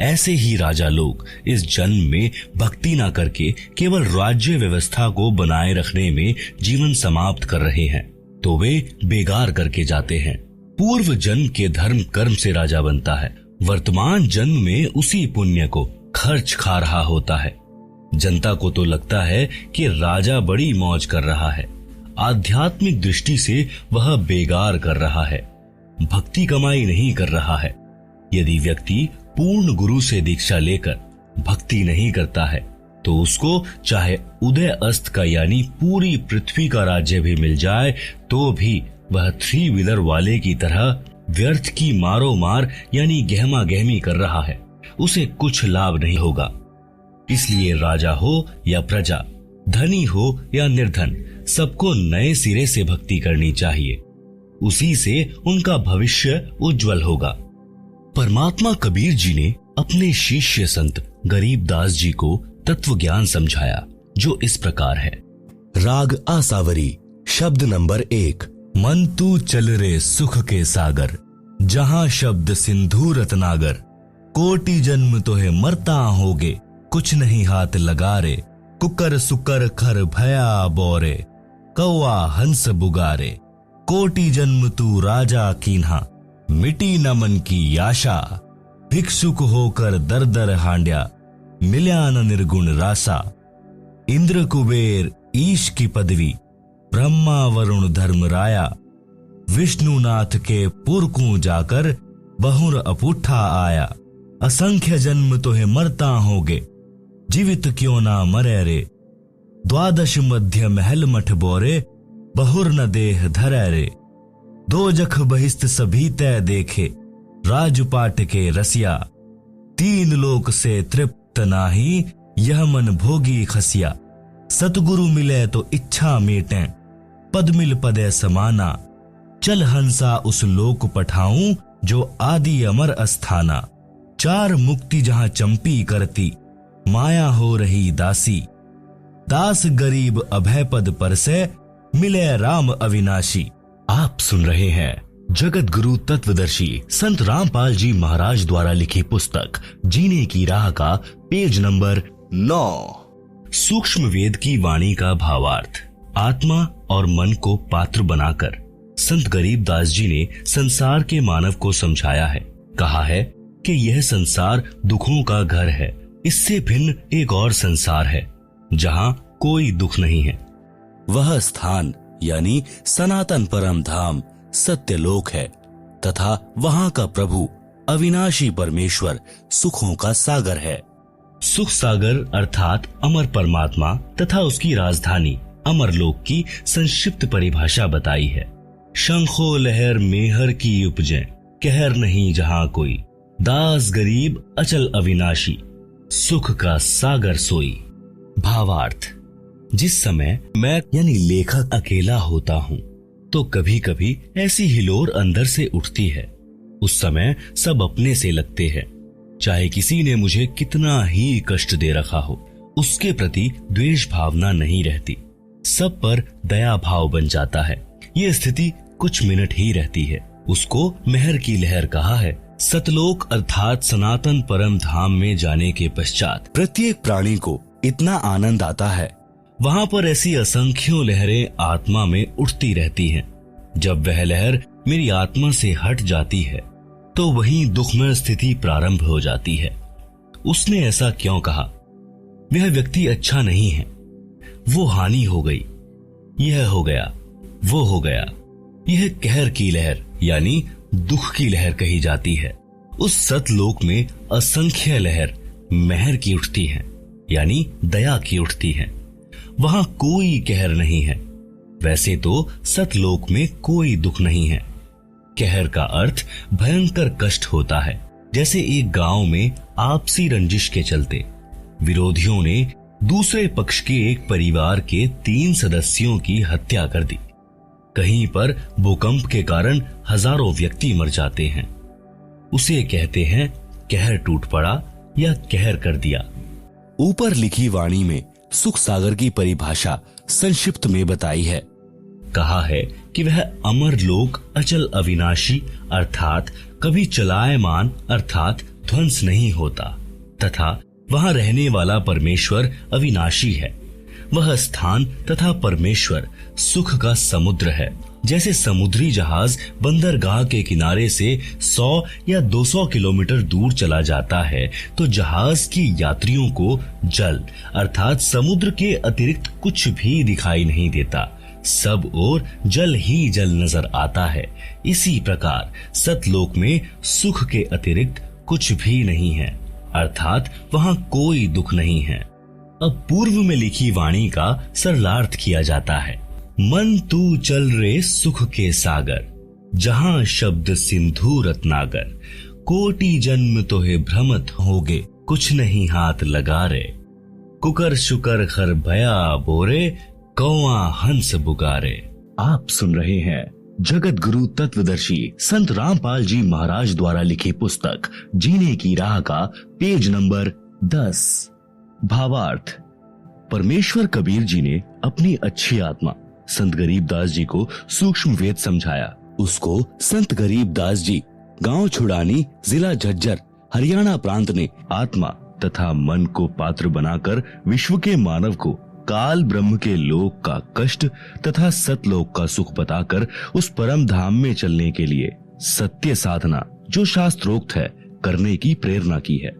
ऐसे ही राजा लोग इस जन्म में भक्ति ना करके केवल राज्य व्यवस्था को बनाए रखने में जीवन समाप्त कर रहे हैं तो वे बेगार करके जाते हैं। पूर्व जन्म के धर्म कर्म से राजा बनता है, वर्तमान जन्म में उसी पुण्य को खर्च खा रहा होता है। जनता को तो लगता है कि राजा बड़ी मौज कर रहा है, आध्यात्मिक दृष्टि से वह बेगार कर रहा है, भक्ति कमाई नहीं कर रहा है। यदि व्यक्ति पूर्ण गुरु से दीक्षा लेकर भक्ति नहीं करता है तो उसको चाहे उदय अस्त का यानी पूरी पृथ्वी का राज्य भी मिल जाए तो भी वह 3 व्हीलर वाले की तरह व्यर्थ की मारो मार यानी गहमा गहमी कर रहा है, उसे कुछ लाभ नहीं होगा। इसलिए राजा हो या प्रजा, धनी हो या निर्धन, सबको नए सिरे से भक्ति करनी चाहिए, उसी से उनका भविष्य उज्जवल होगा। परमात्मा कबीर जी ने अपने शिष्य संत गरीबदास जी को तत्व ज्ञान समझाया जो इस प्रकार है। राग आसावरी, शब्द नंबर 1। मन तू चल रे सुख के सागर, जहां शब्द सिंधु रत्नागर, कोटि जन्म तो है मरता होगे, कुछ नहीं हाथ लगा रे, कुकर सुकर खर भया बोरे, कौआ हंस बुगारे, कोटि जन्म तू राजा कीन्हा, मिटी न मन की आशा, भिक्षुक होकर दर दर हांड्या, मिल्या न निर्गुण रासा, इंद्र कुबेर ईश की पदवी, ब्रह्मा वरुण धर्म राया, विष्णुनाथ के पुरकू जाकर बहुर अपुठा आया, असंख्य जन्म तो है मरता होगे, जीवित क्यों ना मरे रे, द्वादश मध्य महल मठ बोरे, बहुर न देह धरे रे, दो जख बहिस्त सभी तय देखे, राजपाट के रसिया, 3 लोक से तृप्त नाही, यह मन भोगी खसिया, सतगुरु मिले तो इच्छा मेटें, पद मिल पदे समाना, चल हंसा उस लोक पठाऊं, जो आदि अमर अस्थाना, 4 मुक्ति जहां चंपी करती, माया हो रही दासी, दास गरीब अभय पद पर से, मिले राम अविनाशी। आप सुन रहे हैं जगत गुरु तत्वदर्शी संत रामपाल जी महाराज द्वारा लिखी पुस्तक जीने की राह का पेज नंबर 9। सूक्ष्म वेद की वाणी का भावार्थ। आत्मा और मन को पात्र बनाकर संत गरीबदास जी ने संसार के मानव को समझाया है। कहा है कि यह संसार दुखों का घर है, इससे भिन्न एक और संसार है जहां कोई दुख नहीं है। वह स्थान यानी सनातन परम धाम सत्यलोक है तथा वहां का प्रभु अविनाशी परमेश्वर सुखों का सागर है। सुख सागर अर्थात अमर परमात्मा तथा उसकी राजधानी अमरलोक की संक्षिप्त परिभाषा बताई है। शंखो लहर मेहर की उपजे, कहर नहीं जहां कोई, दास गरीब अचल अविनाशी, सुख का सागर सोई। भावार्थ। जिस समय मैं यानी लेखक अकेला होता हूँ तो कभी कभी ऐसी हिलोर अंदर से उठती है। उस समय सब अपने से लगते हैं, चाहे किसी ने मुझे कितना ही कष्ट दे रखा हो, उसके प्रति द्वेष भावना नहीं रहती, सब पर दया भाव बन जाता है। ये स्थिति कुछ मिनट ही रहती है। उसको मेहर की लहर कहा है। सतलोक अर्थात सनातन परम धाम में जाने के पश्चात प्रत्येक प्राणी को इतना आनंद आता है। वहां पर ऐसी असंख्यों लहरें आत्मा में उठती रहती हैं। जब वह लहर मेरी आत्मा से हट जाती है तो वहीं दुखमय स्थिति प्रारंभ हो जाती है। उसने ऐसा क्यों कहा? वह व्यक्ति अच्छा नहीं है, वो हानि हो गई, यह हो गया, वो हो गया। यह कहर की लहर यानी दुख की लहर कही जाती है। उस सतलोक में असंख्य लहर मेहर की उठती हैं, यानी दया की उठती हैं। वहां कोई कहर नहीं है। वैसे तो सतलोक में कोई दुख नहीं है। कहर का अर्थ भयंकर कष्ट होता है। जैसे एक गांव में आपसी रंजिश के चलते विरोधियों ने दूसरे पक्ष के एक परिवार के 3 सदस्यों की हत्या कर दी। कहीं पर भूकंप के कारण हजारों व्यक्ति मर जाते हैं। उसे कहते हैं कहर टूट पड़ा या कहर कर दिया। ऊपर लिखी वाणी में सुख सागर की परिभाषा संक्षिप्त में बताई है। कहा है कि वह अमर लोक अचल अविनाशी अर्थात कभी चलायमान अर्थात ध्वंस नहीं होता तथा वहां रहने वाला परमेश्वर अविनाशी है। वह स्थान तथा परमेश्वर सुख का समुद्र है। जैसे समुद्री जहाज बंदरगाह के किनारे से 100 या 200 किलोमीटर दूर चला जाता है तो जहाज की यात्रियों को जल अर्थात समुद्र के अतिरिक्त कुछ भी दिखाई नहीं देता, सब ओर जल ही जल नजर आता है। इसी प्रकार सतलोक में सुख के अतिरिक्त कुछ भी नहीं है, अर्थात वहां कोई दुख नहीं है। अब पूर्व में लिखी वाणी का सरलार्थ किया जाता है। मन तू चल रे सुख के सागर, जहां शब्द सिंधु रत्नागर, कोटि जन्म तोहे भ्रमत होगे, कुछ नहीं हाथ लगा रे, कुकर शुकर खर भया बोरे, कौआ हंस बुगारे। आप सुन रहे हैं जगत गुरु तत्वदर्शी संत रामपाल जी महाराज द्वारा लिखी पुस्तक जीने की राह का पेज नंबर 10। भावार्थ। परमेश्वर कबीर जी ने अपनी अच्छी आत्मा संत गरीबदास जी को सूक्ष्म वेद समझाया। उसको संत गरीबदास जी गांव छुड़ानी जिला झज्जर हरियाणा प्रांत ने आत्मा तथा मन को पात्र बनाकर विश्व के मानव को काल ब्रह्म के लोक का कष्ट तथा सतलोक का सुख बताकर उस परम धाम में चलने के लिए सत्य साधना जो शास्त्रोक्त है करने की प्रेरणा की है।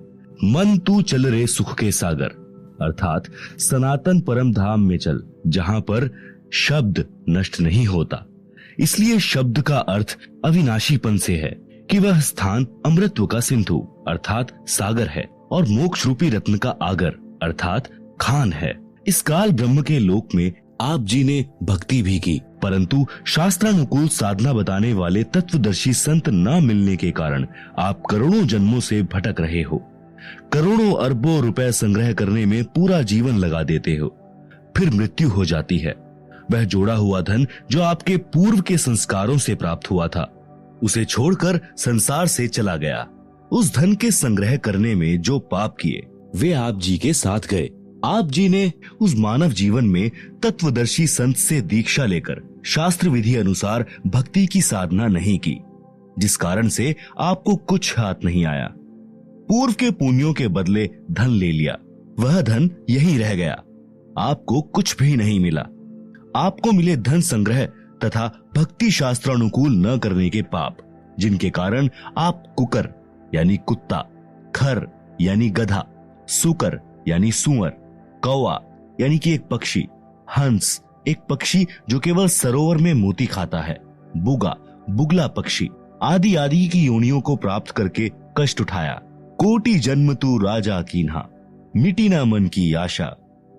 मन तू चल रे सुख के सागर अर्थात सनातन परम धाम में चल जहां पर शब्द नष्ट नहीं होता। इसलिए शब्द का अर्थ अविनाशीपन से है कि वह स्थान अमृतत्व का सिंधु अर्थात सागर है और मोक्ष रूपी रत्न का आगर अर्थात खान है। इस काल ब्रह्म के लोक में आप जी ने भक्ति भी की, परंतु शास्त्रानुकूल साधना बताने वाले तत्वदर्शी संत न मिलने के कारण आप करोड़ों जन्मों से भटक रहे हो। करोड़ों अरबों रुपए संग्रह करने में पूरा जीवन लगा देते हो, फिर मृत्यु हो जाती है। वह जोड़ा हुआ धन जो आपके पूर्व के संस्कारों से प्राप्त हुआ था उसे छोड़कर संसार से चला गया। उस धन के संग्रह करने में जो पाप किए वे आप जी के साथ गए। आप जी ने उस मानव जीवन में तत्वदर्शी संत से दीक्षा लेकर शास्त्र विधि अनुसार भक्ति की साधना नहीं की, जिस कारण से आपको कुछ हाथ नहीं आया। पूर्व के पुण्यों के बदले धन ले लिया, वह धन यहीं रह गया, आपको कुछ भी नहीं मिला। आपको मिले धन संग्रह तथा भक्ति शास्त्रानुकूल न करने के पाप, जिनके कारण आप कुकर यानी कुत्ता, खर यानी गधा, सुकर यानी सुअर, कौवा यानी कि एक पक्षी, हंस एक पक्षी जो केवल सरोवर में मोती खाता है, बुगा बुगला पक्षी आदि आदि की योनियों को प्राप्त करके कष्ट उठाया। कोटि जन्म तू राजा कीन्हा, मिटी न मन की आशा,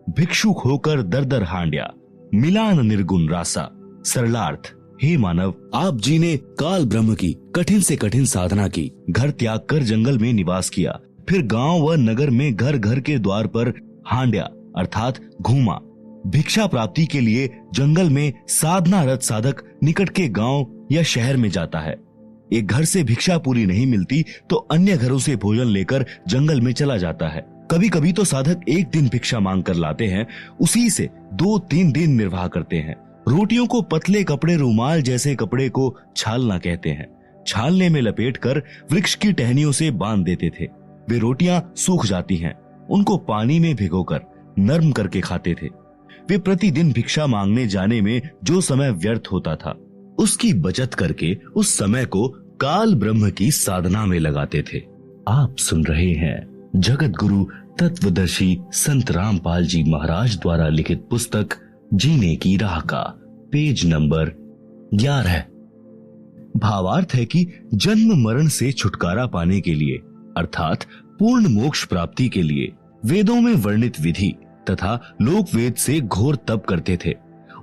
भिक्षुक होकर दर दर हांड्या, मिलान निर्गुण रासा। सरलार्थ। हे मानव, आप जी ने काल ब्रह्म की कठिन से कठिन साधना की, घर त्याग कर जंगल में निवास किया, फिर गांव व नगर में घर घर के द्वार पर हांड्या अर्थात घूमा। भिक्षा प्राप्ति के लिए जंगल में साधनारत साधक निकट के गांव या शहर में जाता है। एक घर से भिक्षा पूरी नहीं मिलती तो अन्य घरों से भोजन लेकर जंगल में चला जाता है। कभी कभी तो साधक एक दिन भिक्षा मांग कर लाते हैं, उसी से 2-3 दिन निर्वाह करते हैं। रोटियों को पतले कपड़े रुमाल जैसे कपड़े को छालना कहते हैं। छालने में लपेटकर वृक्ष की टहनियों से बांध देते थे। वे रोटियां सूख जाती हैं, उनको पानी में भिगोकर नरम करके खाते थे। वे प्रतिदिन भिक्षा मांगने जाने में जो समय व्यर्थ होता था उसकी बचत करके उस समय को काल ब्रह्म की साधना में लगाते थे। आप सुन रहे हैं जगत गुरु तत्वदर्शी संत रामपाल जी महाराज द्वारा लिखित पुस्तक जीने की राह का पेज नंबर 11। भावार्थ है कि जन्म मरण से छुटकारा पाने के लिए अर्थात पूर्ण मोक्ष प्राप्ति के लिए वेदों में वर्णित विधि तथा लोक वेद से घोर तप करते थे।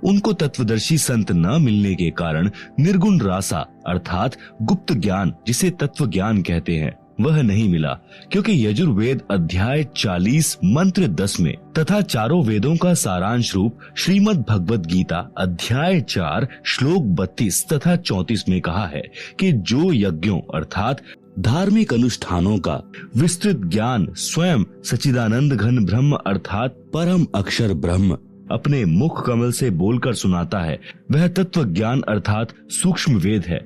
उनको तत्वदर्शी संत न मिलने के कारण निर्गुण रासा अर्थात गुप्त ज्ञान जिसे तत्व ज्ञान कहते हैं वह नहीं मिला, क्योंकि यजुर्वेद अध्याय 40 मंत्र 10 में तथा चारों वेदों का सारांश रूप श्रीमद् भगवत गीता अध्याय 4 श्लोक 32 तथा 34 में कहा है कि जो यज्ञों अर्थात धार्मिक अनुष्ठानों का विस्तृत ज्ञान स्वयं सच्चिदानंद घन ब्रह्म अर्थात परम अक्षर ब्रह्म अपने मुख कमल से बोलकर सुनाता है, वह तत्व ज्ञान अर्थात सूक्ष्म वेद है।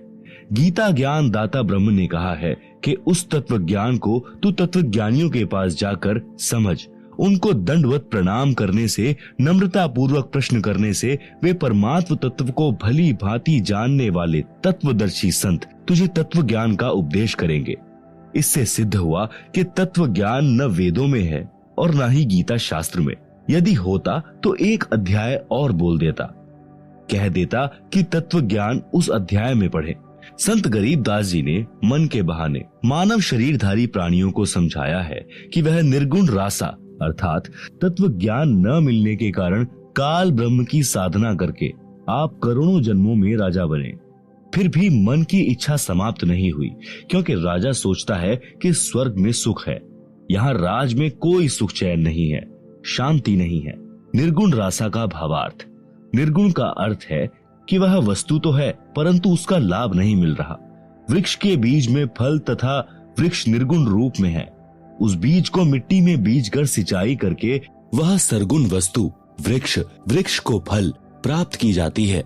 गीता ज्ञान दाता ब्रह्म ने कहा है कि उस तत्व ज्ञान को तू तत्वज्ञानियों के पास जाकर समझ। उनको दंडवत प्रणाम करने से, नम्रता पूर्वक प्रश्न करने से वे परमात्म तत्व को भली भांति जानने वाले तत्वदर्शी संत तुझे तत्व ज्ञान का उपदेश करेंगे। इससे सिद्ध हुआ कि तत्व ज्ञान न वेदों में है और न ही गीता शास्त्र में। यदि होता तो एक अध्याय और बोल देता, कह देता कि तत्व ज्ञान उस अध्याय में पढ़े। संत गरीबदास जी ने मन के बहाने मानव शरीरधारी प्राणियों को समझाया है कि वह निर्गुण रासा अर्थात तत्व ज्ञान न मिलने के कारण काल ब्रह्म की साधना करके आप करोड़ों जन्मों में राजा बने। फिर भी मन की इच्छा समाप्त नहीं हुई, क्योंकि राजा सोचता है कि स्वर्ग में सुख है। यहाँ राज में कोई सुख चैन नहीं है, शांति नहीं है। निर्गुण रासा का भावार्थ, निर्गुण का अर्थ है कि वह वस्तु तो है परंतु उसका लाभ नहीं मिल रहा। वृक्ष के बीज में फल तथा वृक्ष निर्गुण रूप में है। उस बीज को मिट्टी में बीजकर सिंचाई करके वह सरगुण वस्तु वृक्ष को फल प्राप्त की जाती है।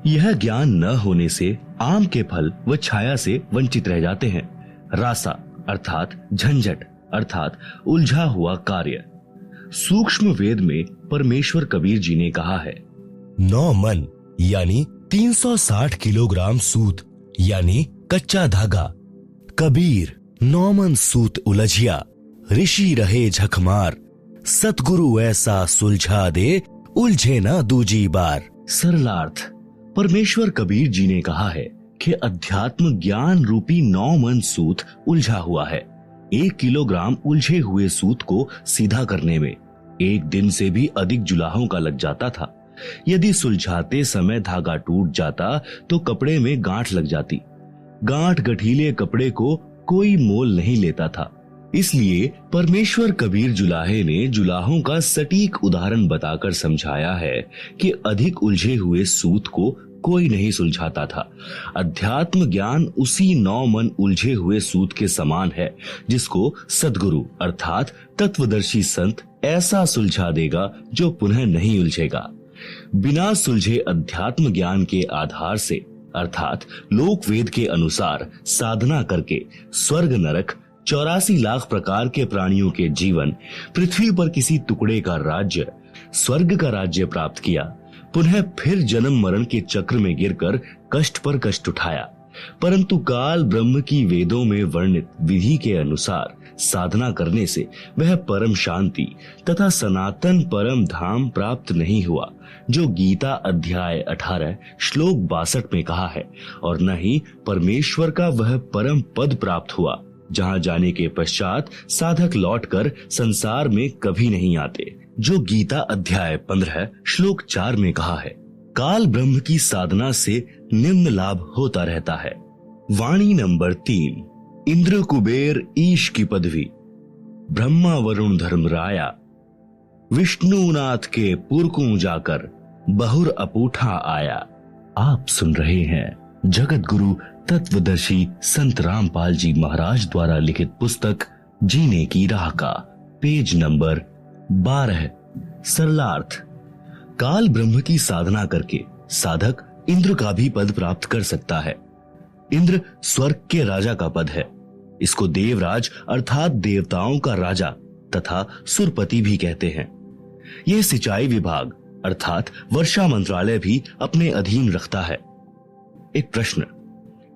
यह ज्ञान न होने से आम के फल व छाया से वंचित रह जाते हैं। रासा अर्थात झंझट अर्थात उलझा हुआ कार्य। सूक्ष्म वेद में परमेश्वर कबीर जी ने कहा है, 9 मन यानी 360 किलोग्राम सूत यानी कच्चा धागा। कबीर 9 मन सूत उलझिया, ऋषि रहे झकमार। सतगुरु ऐसा सुलझा दे, उलझे ना दूजी बार। सरलार्थ, परमेश्वर कबीर जी ने कहा है कि अध्यात्म ज्ञान रूपी 9 मन सूत उलझा हुआ है। 1 किलोग्राम उलझे हुए सूत को सीधा करने में 1 दिन से भी अधिक जुलाहों का लग जाता था। यदि सुलझाते समय धागा टूट जाता तो कपड़े में गांठ लग जाती। गांठ गठीले कपड़े को कोई मोल नहीं लेता था। इसलिए परमेश्वर कबीर जुलाहे ने जुलाहों का सटीक उदाहरण बताकर समझाया है कि अधिक उलझे हुए सूत को कोई नहीं सुलझाता था। अध्यात्म ज्ञान उसी 9 मन उलझे हुए सूत के समान है, जिसको सद्गुरु अर्थात तत्वदर्शी संत ऐसा सुलझा देगा जो पुनः नहीं उलझेगा। बिना सुलझे अध्यात्म ज्ञान के आधार से अर्थात लोक वेद के अनुसार साधना करके स्वर्ग नरक 84 लाख प्रकार के प्राणियों के जीवन, पृथ्वी पर किसी टुकड़े का राज्य, स्वर्ग का राज्य प्राप्त किया, पुनः फिर जन्म मरण के चक्र में गिरकर कष्ट पर कष्ट उठाया। परंतु काल ब्रह्म की वेदों में वर्णित विधि के अनुसार साधना करने से वह परम शांति तथा सनातन परम धाम प्राप्त नहीं हुआ, जो गीता अध्याय 18 श्लोक 62 में कहा है, और न ही परमेश्वर का वह परम पद प्राप्त हुआ, जहां जाने के पश्चात साधक लौटकर संसार में कभी नहीं आते, जो गीता अध्याय 15 श्लोक 4 में कहा है। काल ब्रह्म की साधना से निम्न लाभ होता रहता है। वाणी नंबर 3, इंद्र कुबेर ईश की पदवी, ब्रह्मा वरुण धर्मराया, विष्णुनाथ के पुरकू जाकर बहुर अपूठा आया। आप सुन रहे हैं जगत गुरु तत्वदर्शी संत रामपाल जी महाराज द्वारा लिखित पुस्तक जीने की राह का पेज नंबर 12। सरलार्थ, काल ब्रह्म की साधना करके साधक इंद्र का भी पद प्राप्त कर सकता है। इंद्र स्वर्ग के राजा का पद है। इसको देवराज अर्थात देवताओं का राजा तथा सुरपति भी कहते हैं। यह सिंचाई विभाग अर्थात वर्षा मंत्रालय भी अपने अधीन रखता है। एक प्रश्न,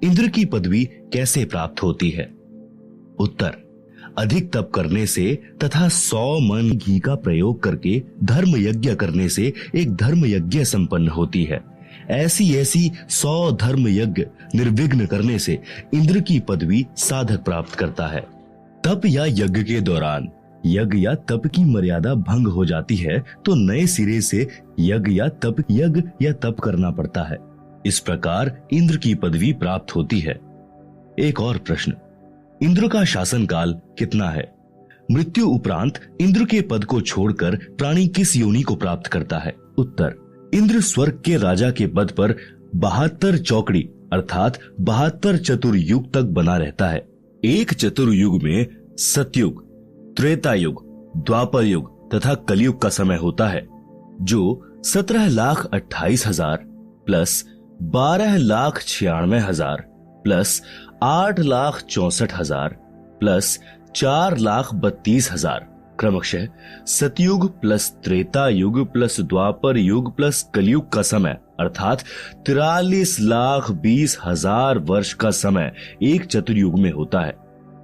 इंद्र की पदवी कैसे प्राप्त होती है? उत्तर, अधिक तप करने से तथा 100 मन घी का प्रयोग करके धर्म यज्ञ करने से एक धर्म यज्ञ संपन्न होती है। ऐसी 100 धर्म यज्ञ निर्विघ्न करने से इंद्र की पदवी साधक प्राप्त करता है। तप या यज्ञ के दौरान यज्ञ या तप की मर्यादा भंग हो जाती है तो नए सिरे से यज्ञ या तप करना पड़ता है। इस प्रकार इंद्र की पदवी प्राप्त होती है। एक और प्रश्न, इंद्र का शासन काल कितना है? मृत्यु उपरांत इंद्र के पद को छोड़कर प्राणी किस योनि को प्राप्त करता है? उत्तर, इंद्र स्वर्ग के राजा के पद पर 72 चौकड़ी अर्थात 72 चतुर्युग तक बना रहता है। एक चतुर्युग में सतयुग, त्रेता युग, द्वापर युग तथा कलयुग का समय होता है, जो 17,28,000 प्लस 12,96,000 प्लस 8,64,000 प्लस 4,32,000 क्रमशः सतयुग प्लस त्रेता युग प्लस द्वापर युग प्लस कलयुग का समय अर्थात 43,20,000 वर्ष का समय एक चतुर्युग में होता है।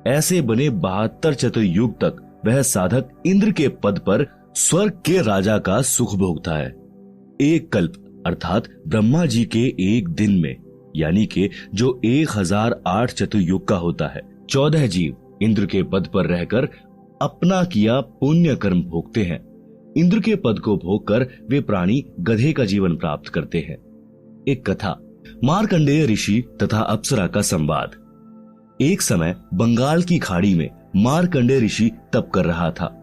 ऐसे बने 72 चतुर्युग तक वह साधक इंद्र के पद पर स्वर्ग के राजा का सुख भोगता है। एक कल्प अर्थात ब्रह्मा जी के एक दिन में यानी कि जो 1008 चतुर्युग का होता है 14 जीव इंद्र के पद पर रहकर अपना किया पुण्य कर्म भोगते हैं। इंद्र के पद को भोगकर वे प्राणी गधे का जीवन प्राप्त करते हैं। एक कथा, मार्कंडेय ऋषि तथा अप्सरा का संवाद। एक समय बंगाल की खाड़ी में मार्कंडेय ऋषि तप कर रहा था।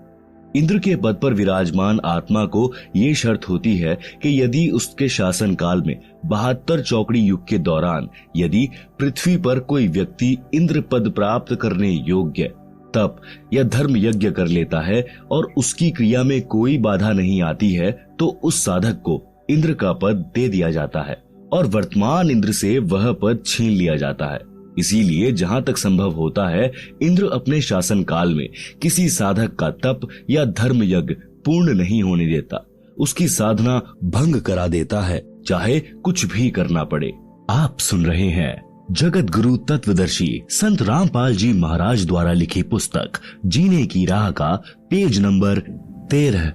इंद्र के पद पर विराजमान आत्मा को ये शर्त होती है कि यदि उसके शासन काल में 72 चौकड़ी युग के दौरान यदि पृथ्वी पर कोई व्यक्ति इंद्र पद प्राप्त करने योग्य तप या धर्म यज्ञ कर लेता है और उसकी क्रिया में कोई बाधा नहीं आती है तो उस साधक को इंद्र का पद दे दिया जाता है और वर्तमान इंद्र से वह पद छीन लिया जाता है। इसीलिए जहां तक संभव होता है इंद्र अपने शासन काल में किसी साधक का तप या धर्म यज्ञ पूर्ण नहीं होने देता, उसकी साधना भंग करा देता है, चाहे कुछ भी करना पड़े। आप सुन रहे हैं जगत गुरु तत्वदर्शी संत रामपाल जी महाराज द्वारा लिखी पुस्तक जीने की राह का पेज नंबर 13।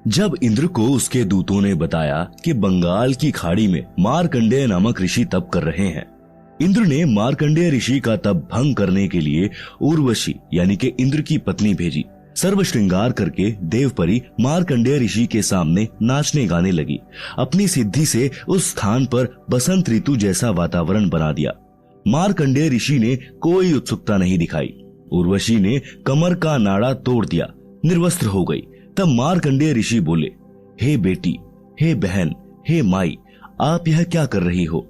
जब इंद्र को उसके दूतों ने बताया कि बंगाल की खाड़ी में मार्कंडेय नामक ऋषि तप कर रहे हैं, इंद्र ने मार्कंडेय ऋषि का तप भंग करने के लिए उर्वशी यानी कि इंद्र की पत्नी भेजी। सर्व श्रृंगार करके देवपरी मार्कंडेय ऋषि के सामने नाचने गाने लगी। अपनी सिद्धि से उस स्थान पर बसंत ऋतु जैसा वातावरण बना दिया। मार्कंडेय ऋषि ने कोई उत्सुकता नहीं दिखाई। उर्वशी ने कमर का नाड़ा तोड़ दिया, निर्वस्त्र हो गई। तब मार्कंडेय ऋषि बोले, हे बेटी, हे बहन, हे माई, आप यह क्या कर रही हो?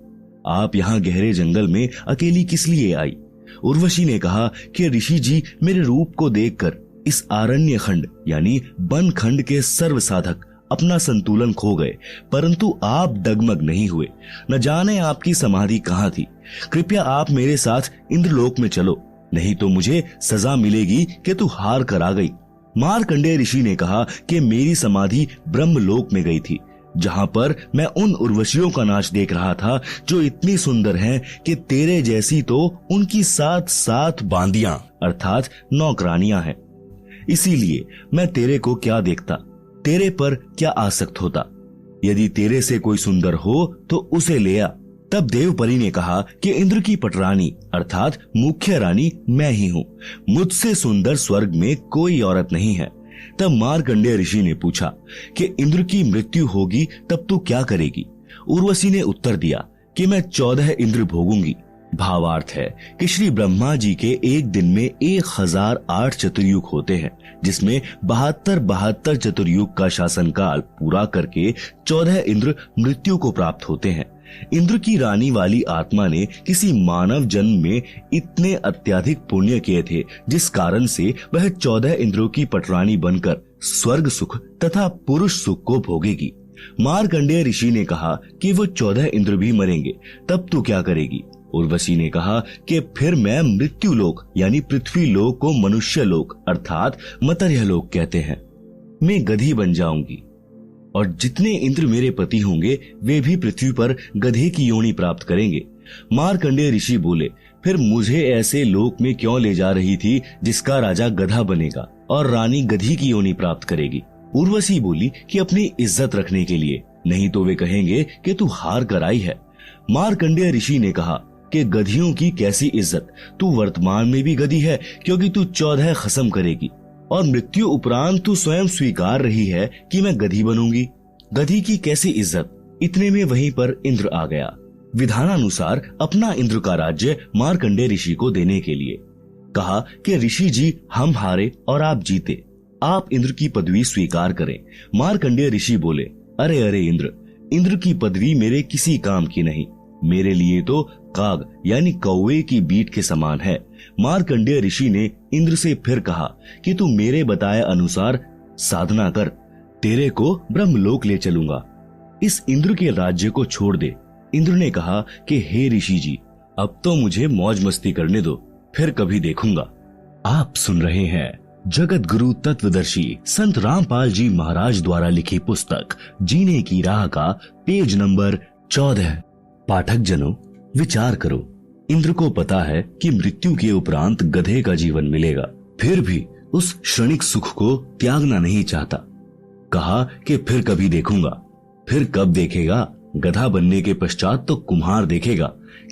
आप यहाँ गहरे जंगल में अकेली किस लिए आई? उर्वशी ने कहा कि ऋषि जी मेरे रूप को देखकर इस आरण्य खंड यानी वन खंड के सर्व साधक अपना संतुलन खो गए, परंतु आप डगमग नहीं हुए। न जाने आपकी समाधि कहाँ थी। कृपया आप मेरे साथ इंद्रलोक में चलो, नहीं तो मुझे सजा मिलेगी कि तू हार कर आ गई। मार्कंडेय ऋषि ने कहा कि मेरी समाधि ब्रह्मलोक में गई थी, जहां पर मैं उन उर्वशियों का नाच देख रहा था जो इतनी सुंदर हैं कि तेरे जैसी तो उनकी 7 बांदियां अर्थात नौकरानियां हैं। इसीलिए मैं तेरे को क्या देखता, तेरे पर क्या आसक्त होता। यदि तेरे से कोई सुंदर हो तो उसे ले आ। तब देवपरी ने कहा कि इंद्र की पटरानी अर्थात मुख्य रानी मैं ही हूँ, मुझसे सुंदर स्वर्ग में कोई औरत नहीं है। तब मार्कंडेय ऋषि ने पूछा कि इंद्र की मृत्यु होगी तब तू क्या करेगी? उर्वशी ने उत्तर दिया कि मैं 14 इंद्र भोगूंगी। भावार्थ है कि श्री ब्रह्मा जी के एक दिन में 1008 चतुर्युग होते हैं, जिसमें 72 चतुर्युग का शासन काल पूरा करके 14 इंद्र मृत्यु को प्राप्त होते हैं। इंद्र की रानी वाली आत्मा ने किसी मानव जन्म में इतने अत्यधिक पुण्य किए थे, जिस कारण से वह 14 इंद्रों की पटरानी बनकर स्वर्ग सुख तथा पुरुष सुख को भोगेगी। मार्कंडेय ऋषि ने कहा कि वो 14 इंद्र भी मरेंगे, तब तू क्या करेगी? उर्वशी ने कहा कि फिर मैं मृत्यु लोक यानी पृथ्वी लोक को मनुष्य लोक अर्थात मर्त्य लोक कहते हैं, मैं गधी बन जाऊंगी और जितने इंद्र मेरे पति होंगे वे भी पृथ्वी पर गधे की योनि प्राप्त करेंगे। मार्कंडेय ऋषि बोले, फिर मुझे ऐसे लोक में क्यों ले जा रही थी जिसका राजा गधा बनेगा और रानी गधी की योनि प्राप्त करेगी? उर्वशी बोली कि अपनी इज्जत रखने के लिए, नहीं तो वे कहेंगे कि तू हार कर आई है। मार्कंडेय ऋषि ने कहा कि गधियों की कैसी इज्जत, तू वर्तमान में भी गधी है क्योंकि तू 14 खत्म करेगी और मृत्यु उपरांत तू स्वयं स्वीकार रही है कि मैं गधी बनूंगी। गधी की कैसी इज्जत? इतने में वहीं पर इंद्र आ गया, विधानानुसार अपना इंद्र का राज्य मार्कंडेय ऋषि को देने के लिए। कहा कि ऋषि जी हम हारे और आप जीते, आप इंद्र की पदवी स्वीकार करें। मार्कंडेय ऋषि बोले, अरे अरे इंद्र की पदवी मेरे किसी काम की नहीं, मेरे लिए तो काग यानी कौवे की बीट के समान है। मार्कंडेय ऋषि ने इंद्र से फिर कहा कि तू मेरे बताए अनुसार साधना कर, तेरे को ब्रह्मलोक ले चलूंगा, इस इंद्र के राज्य को छोड़ दे। इंद्र ने कहा कि हे ऋषि जी, अब तो मुझे मौज मस्ती करने दो, फिर कभी देखूंगा। आप सुन रहे हैं जगत गुरु तत्वदर्शी संत रामपाल जी महाराज द्वारा लिखी पुस्तक जीने की राह का पेज नंबर 14। पाठक जनों, विचार करो, इंद्र को पता है कि मृत्यु के उपरांत गधे का जीवन मिलेगा, फिर भी उस क्षणिक सुख को त्यागना नहीं चाहता। कहा कि फिर कभी देखूंगा। फिर कब देखेगा? गधा बनने के पश्चात तो कुम्हार देखेगा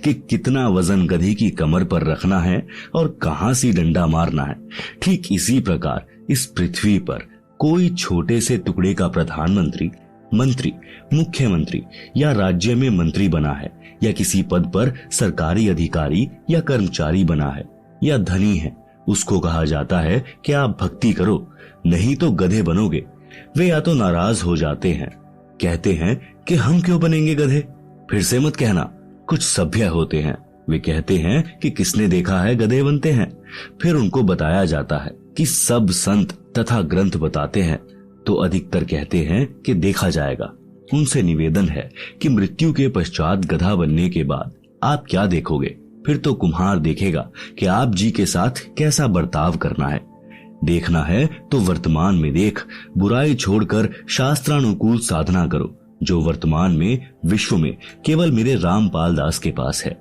कि कितना वजन गधे की कमर पर रखना है और कहां से डंडा मारना है। ठीक इसी प्रकार इस पृथ्वी पर कोई छोटे से टुकड़े का प्रधानमंत्री, मंत्री, मुख्यमंत्री या राज्य में मंत्री बना है, या किसी पद पर सरकारी अधिकारी या कर्मचारी बना है, या धनी है, उसको कहा जाता है कि आप भक्ति करो, नहीं तो गधे बनोगे। वे या तो नाराज हो जाते हैं, कहते हैं कि हम क्यों बनेंगे गधे। फिर से मत कहना। कुछ सभ्य होते हैं, वे कहते हैं कि किसने देखा है गधे बनते हैं। फिर उनको बताया जाता है कि सब संत तथा ग्रंथ बताते हैं, तो अधिकतर कहते हैं कि देखा जाएगा। उनसे निवेदन है कि मृत्यु के पश्चात गधा बनने के बाद आप क्या देखोगे? फिर तो कुम्हार देखेगा कि आप जी के साथ कैसा बर्ताव करना है। देखना है तो वर्तमान में देख, बुराई छोड़कर शास्त्रानुकूल साधना करो, जो वर्तमान में विश्व में केवल मेरे रामपाल दास के पास है।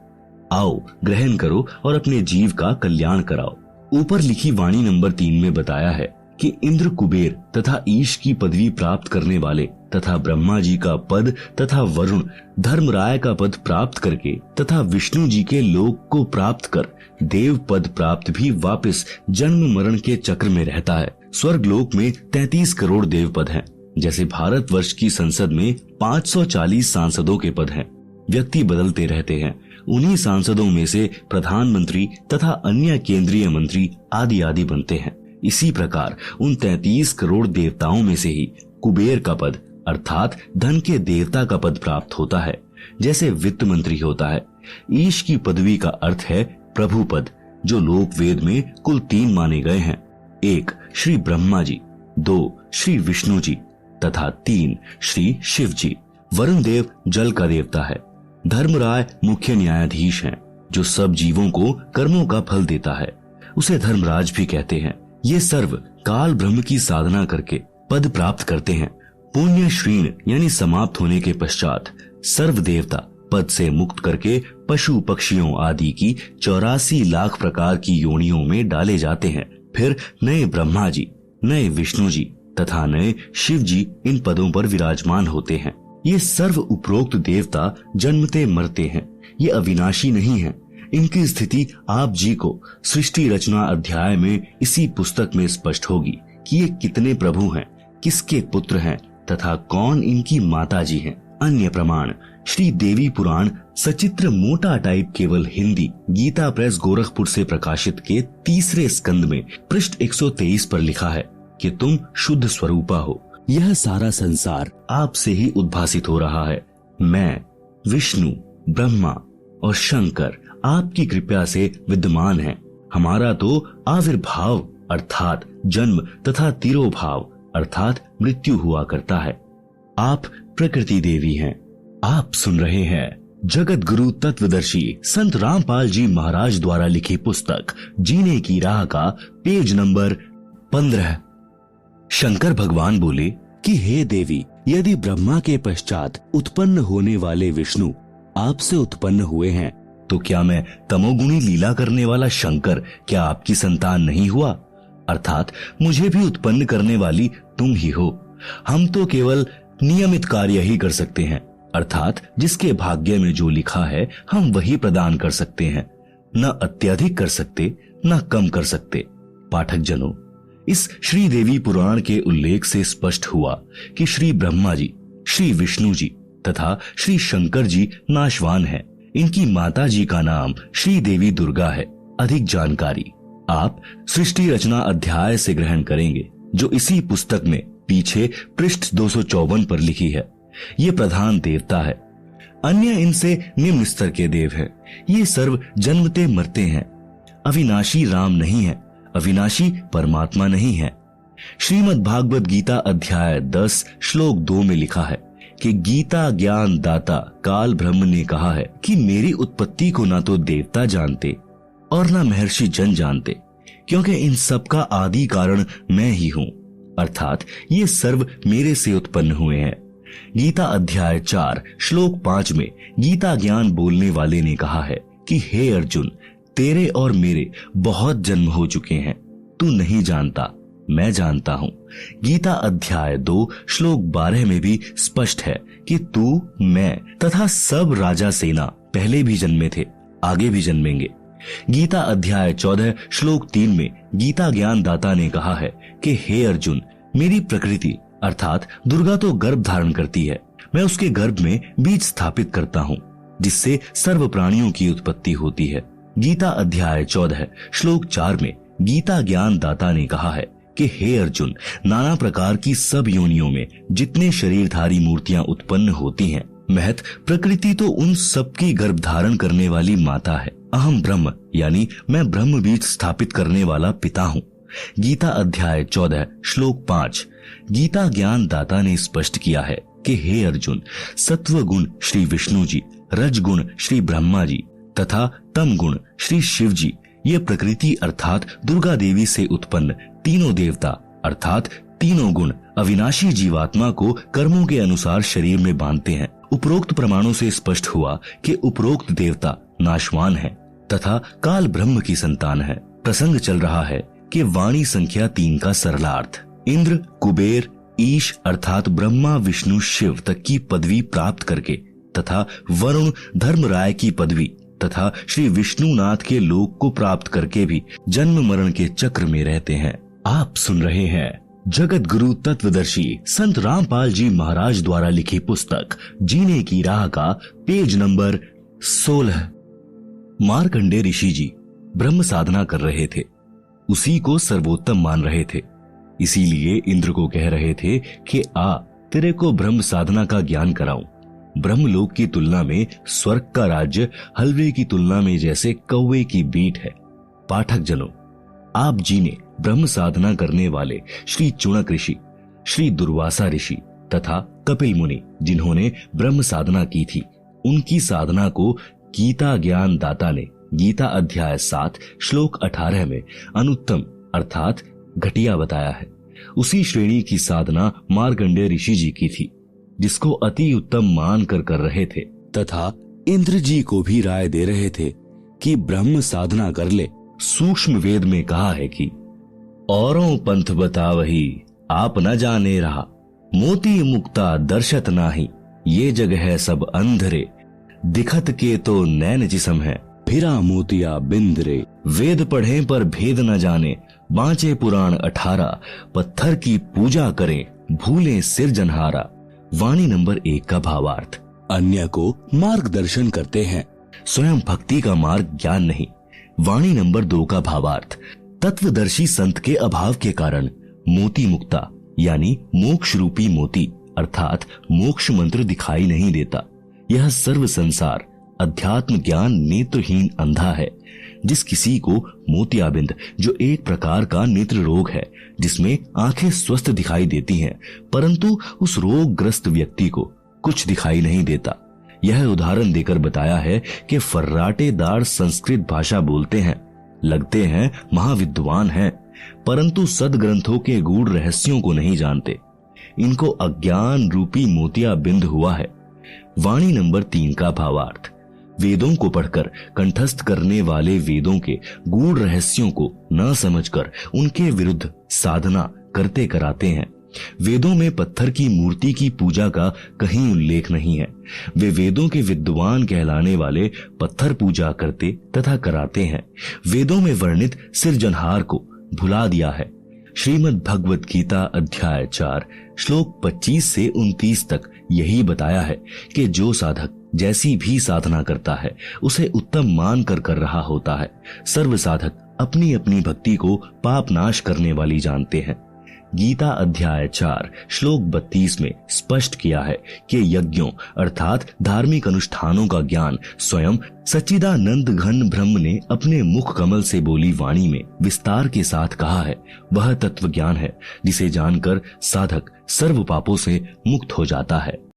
आओ ग्रहण करो और अपने जीव का कल्याण कराओ। ऊपर लिखी वाणी नंबर 3 में बताया है कि इंद्र, कुबेर तथा ईश की पदवी प्राप्त करने वाले तथा ब्रह्मा जी का पद तथा वरुण, धर्मराय का पद प्राप्त करके तथा विष्णु जी के लोक को प्राप्त कर देव पद प्राप्त भी वापस जन्म मरण के चक्र में रहता है। स्वर्ग लोक में 33 करोड़ देव पद हैं, जैसे भारतवर्ष की संसद में 540 सांसदों के पद हैं। व्यक्ति बदलते रहते हैं, उन्हीं सांसदों में से प्रधानमंत्री तथा अन्य केंद्रीय मंत्री आदि आदि बनते हैं। इसी प्रकार उन 33 करोड़ देवताओं में से ही कुबेर का पद अर्थात धन के देवता का पद प्राप्त होता है, जैसे वित्त मंत्री होता है। ईश की पदवी का अर्थ है प्रभु पद, जो लोक वेद में कुल 3 माने गए हैं। 1 श्री ब्रह्मा जी, 2 श्री विष्णु जी तथा 3 श्री शिव जी। वरुण देव जल का देवता है। धर्मराय मुख्य न्यायाधीश हैं, जो सब जीवों को कर्मों का फल देता है। उसे धर्मराज भी कहते हैं। ये सर्व काल ब्रह्म की साधना करके पद प्राप्त करते हैं। पुण्य श्रीण यानी समाप्त होने के पश्चात सर्व देवता पद से मुक्त करके पशु पक्षियों आदि की 84 लाख प्रकार की योनियों में डाले जाते हैं। फिर नए ब्रह्मा जी, नए विष्णु जी तथा नए शिव जी इन पदों पर विराजमान होते हैं। ये सर्व उपरोक्त देवता जन्मते मरते हैं, ये अविनाशी नहीं है। इनकी स्थिति आप जी को सृष्टि रचना अध्याय में इसी पुस्तक में स्पष्ट होगी कि ये कितने प्रभु हैं, किसके पुत्र हैं तथा कौन इनकी माता जी हैं। अन्य प्रमाण श्री देवी पुराण सचित्र मोटा टाइप केवल हिंदी गीता प्रेस गोरखपुर से प्रकाशित के 3 स्कंद में पृष्ठ 123 पर लिखा है कि तुम शुद्ध स्वरूपा हो। यह सारा संसार आपसे ही उद्भासित हो रहा है। मैं, विष्णु, ब्रह्मा और शंकर आपकी कृपा से विद्यमान हैं। हमारा तो आविर्भाव अर्थात जन्म तथा तिरोभाव अर्थात मृत्यु हुआ करता है। आप प्रकृति देवी हैं। आप सुन रहे हैं जगत गुरु तत्वदर्शी संत रामपाल जी महाराज द्वारा लिखी पुस्तक जीने की राह का पेज नंबर 15। शंकर भगवान बोले कि हे देवी, यदि ब्रह्मा के पश्चात उत्पन्न होने वाले विष्णु आपसे उत्पन्न हुए हैं, तो क्या मैं तमोगुणी लीला करने वाला शंकर क्या आपकी संतान नहीं हुआ? अर्थात मुझे भी उत्पन्न करने वाली तुम ही हो। हम तो केवल नियमित कार्य ही कर सकते हैं, अर्थात जिसके भाग्य में जो लिखा है हम वही प्रदान कर सकते हैं। न अत्यधिक कर सकते, न कम कर सकते। पाठक जनों, इस श्री देवी पुराण के उल्लेख से स्पष्ट हुआ कि श्री ब्रह्मा जी, श्री विष्णु जी तथा श्री शंकर जी नाशवान हैं। इनकी माता जी का नाम श्री देवी दुर्गा है। अधिक जानकारी आप सृष्टि रचना अध्याय से ग्रहण करेंगे, जो इसी पुस्तक में पीछे पृष्ठ 254 पर लिखी है। ये प्रधान देवता है। अन्य इनसे निम्न स्तर के देव हैं। ये सर्व जन्मते मरते हैं। अविनाशी राम नहीं है, अविनाशी परमात्मा नहीं है। श्रीमद् भागवत गीता अध्याय 10 श्लोक 2 में लिखा है कि गीता ज्ञान दाता काल ब्रह्म ने कहा है कि मेरी उत्पत्ति को ना तो देवता जानते और ना महर्षि जन जानते, क्योंकि इन सब का आदि कारण मैं ही हूँ, अर्थात ये सर्व मेरे से उत्पन्न हुए हैं। गीता अध्याय 4 श्लोक 5 में गीता ज्ञान बोलने वाले ने कहा है कि हे अर्जुन, तेरे और मेरे बहुत जन्म हो चुके हैं, तू नहीं जानता, मैं जानता हूँ। गीता अध्याय 2 श्लोक 12 में भी स्पष्ट है कि तू, मैं तथा सब राजा सेना पहले भी जन्मे थे, आगे भी जन्मेंगे। गीता अध्याय 14 श्लोक 3 में गीता ज्ञान दाता ने कहा है कि हे अर्जुन, मेरी प्रकृति अर्थात दुर्गा तो गर्भ धारण करती है, मैं उसके गर्भ में बीज स्थापित करता हूँ, जिससे सर्व प्राणियों की उत्पत्ति होती है। गीता अध्याय 14 श्लोक 4 में गीता ज्ञान दाता ने कहा है कि हे अर्जुन, नाना प्रकार की सब योनियों में जितने शरीरधारी मूर्तियां उत्पन्न होती हैं, महत प्रकृति तो उन सबकी गर्भ धारण करने वाली माता है। अहम ब्रह्म यानी मैं ब्रह्म बीज स्थापित करने वाला पिता हूँ। गीता अध्याय 14 श्लोक 5 गीता ज्ञान दाता ने स्पष्ट किया है कि हे अर्जुन, सत्व गुण श्री विष्णु जी, रज गुण श्री ब्रह्मा जी तथा तम गुण श्री शिव जी, ये प्रकृति अर्थात दुर्गा देवी से उत्पन्न तीनों देवता अर्थात तीनों गुण अविनाशी जीवात्मा को कर्मों के अनुसार शरीर में बांधते हैं। उपरोक्त प्रमाणों से स्पष्ट हुआ कि उपरोक्त देवता नाशवान है तथा काल ब्रह्म की संतान है। प्रसंग चल रहा है कि वाणी संख्या 3 का सरलार्थ इंद्र, कुबेर, ईश अर्थात ब्रह्मा विष्णु शिव तक की पदवी प्राप्त करके तथा वरुण धर्मराय की पदवी तथा श्री विष्णुनाथ के लोक को प्राप्त करके भी जन्म मरण के चक्र में रहते हैं। आप सुन रहे हैं जगत गुरु तत्वदर्शी संत रामपाल जी महाराज द्वारा लिखी पुस्तक जीने की राह का पेज नंबर 16। मार्कंडे ऋषि जी ब्रह्म साधना कर रहे थे, उसी को सर्वोत्तम मान रहे थे, इसीलिए इंद्र को कह रहे थे कि आ, तेरे को ब्रह्म साधना का ज्ञान कराऊं। ब्रह्मलोक की तुलना में स्वर्ग का राज्य हलवे की तुलना में जैसे कौवे की बीट है। पाठक जनों, आप जी ने ब्रह्म साधना करने वाले श्री चुणक ऋषि, श्री दुर्वासा ऋषि तथा कपिल मुनि जिन्होंने ब्रह्म साधना की थी, उनकी साधना को गीता ज्ञान दाता ने गीता अध्याय 7 श्लोक 18 में अनुत्तम अर्थात घटिया बताया है। उसी श्रेणी की साधना मार्कंडेय ऋषि जी की थी, जिसको अति उत्तम मान कर रहे थे तथा इंद्र जी को भी राय दे रहे थे कि ब्रह्म साधना कर ले। सूक्ष्म वेद में कहा है कि औरों पंथ बतावही आप न जाने रहा, मोती मुक्ता दर्शत नाही, ये जग है सब अंधरे, दिखत के तो नैन जिसम है, फिरा मोतिया बिंदरे। वेद पढ़े पर भेद न जाने, बांचे पुराण 18, पत्थर की पूजा करें, भूले सिरजनहारा। वाणी नंबर 1 का भावार्थ अन्य को मार्गदर्शन करते हैं, स्वयं भक्ति का मार्ग ज्ञान नहीं। वाणी नंबर 2 का भावार्थ तत्वदर्शी संत के अभाव के कारण मोती मुक्ता यानी मोक्ष रूपी मोती अर्थात मोक्ष मंत्र दिखाई नहीं देता। यह सर्व संसार अध्यात्म ज्ञान नेत्रहीन अंधा है। जिस किसी को मोतियाबिंद, जो एक प्रकार का नेत्र रोग है जिसमें आंखें स्वस्थ दिखाई देती हैं, परंतु उस रोग ग्रस्त व्यक्ति को कुछ दिखाई नहीं देता। यह उदाहरण देकर बताया है कि फर्राटेदार संस्कृत भाषा बोलते हैं, लगते हैं महाविद्वान हैं, परंतु सदग्रंथों के गूढ़ रहस्यों को नहीं जानते। इनको अज्ञान रूपी मोतियाबिंद हुआ है। वाणी नंबर 3 का भावार्थ वेदों को पढ़कर कंठस्थ करने वाले वेदों के गूढ़ रहस्यों को न समझकर उनके विरुद्ध साधना करते कराते हैं। वेदों में पत्थर की मूर्ति की पूजा का कहीं उल्लेख नहीं है। वे वेदों के विद्वान कहलाने वाले पत्थर पूजा करते तथा कराते हैं। वेदों में वर्णित सिरजनहार को भुला दिया है। श्रीमद् भगवत गीता अध्याय 4 श्लोक 25 से 29 तक यही बताया है कि जो साधक जैसी भी साधना करता है उसे उत्तम मान कर रहा होता है। सर्व साधक अपनी अपनी भक्ति को पाप नाश करने वाली जानते हैं। गीता अध्याय 4 श्लोक 32 में स्पष्ट किया है कि यज्ञों अर्थात धार्मिक अनुष्ठानों का ज्ञान स्वयं सच्चिदानंद घन ब्रह्म ने अपने मुख कमल से बोली वाणी में विस्तार के साथ कहा है। वह तत्व ज्ञान है जिसे जानकर साधक सर्व पापों से मुक्त हो जाता है।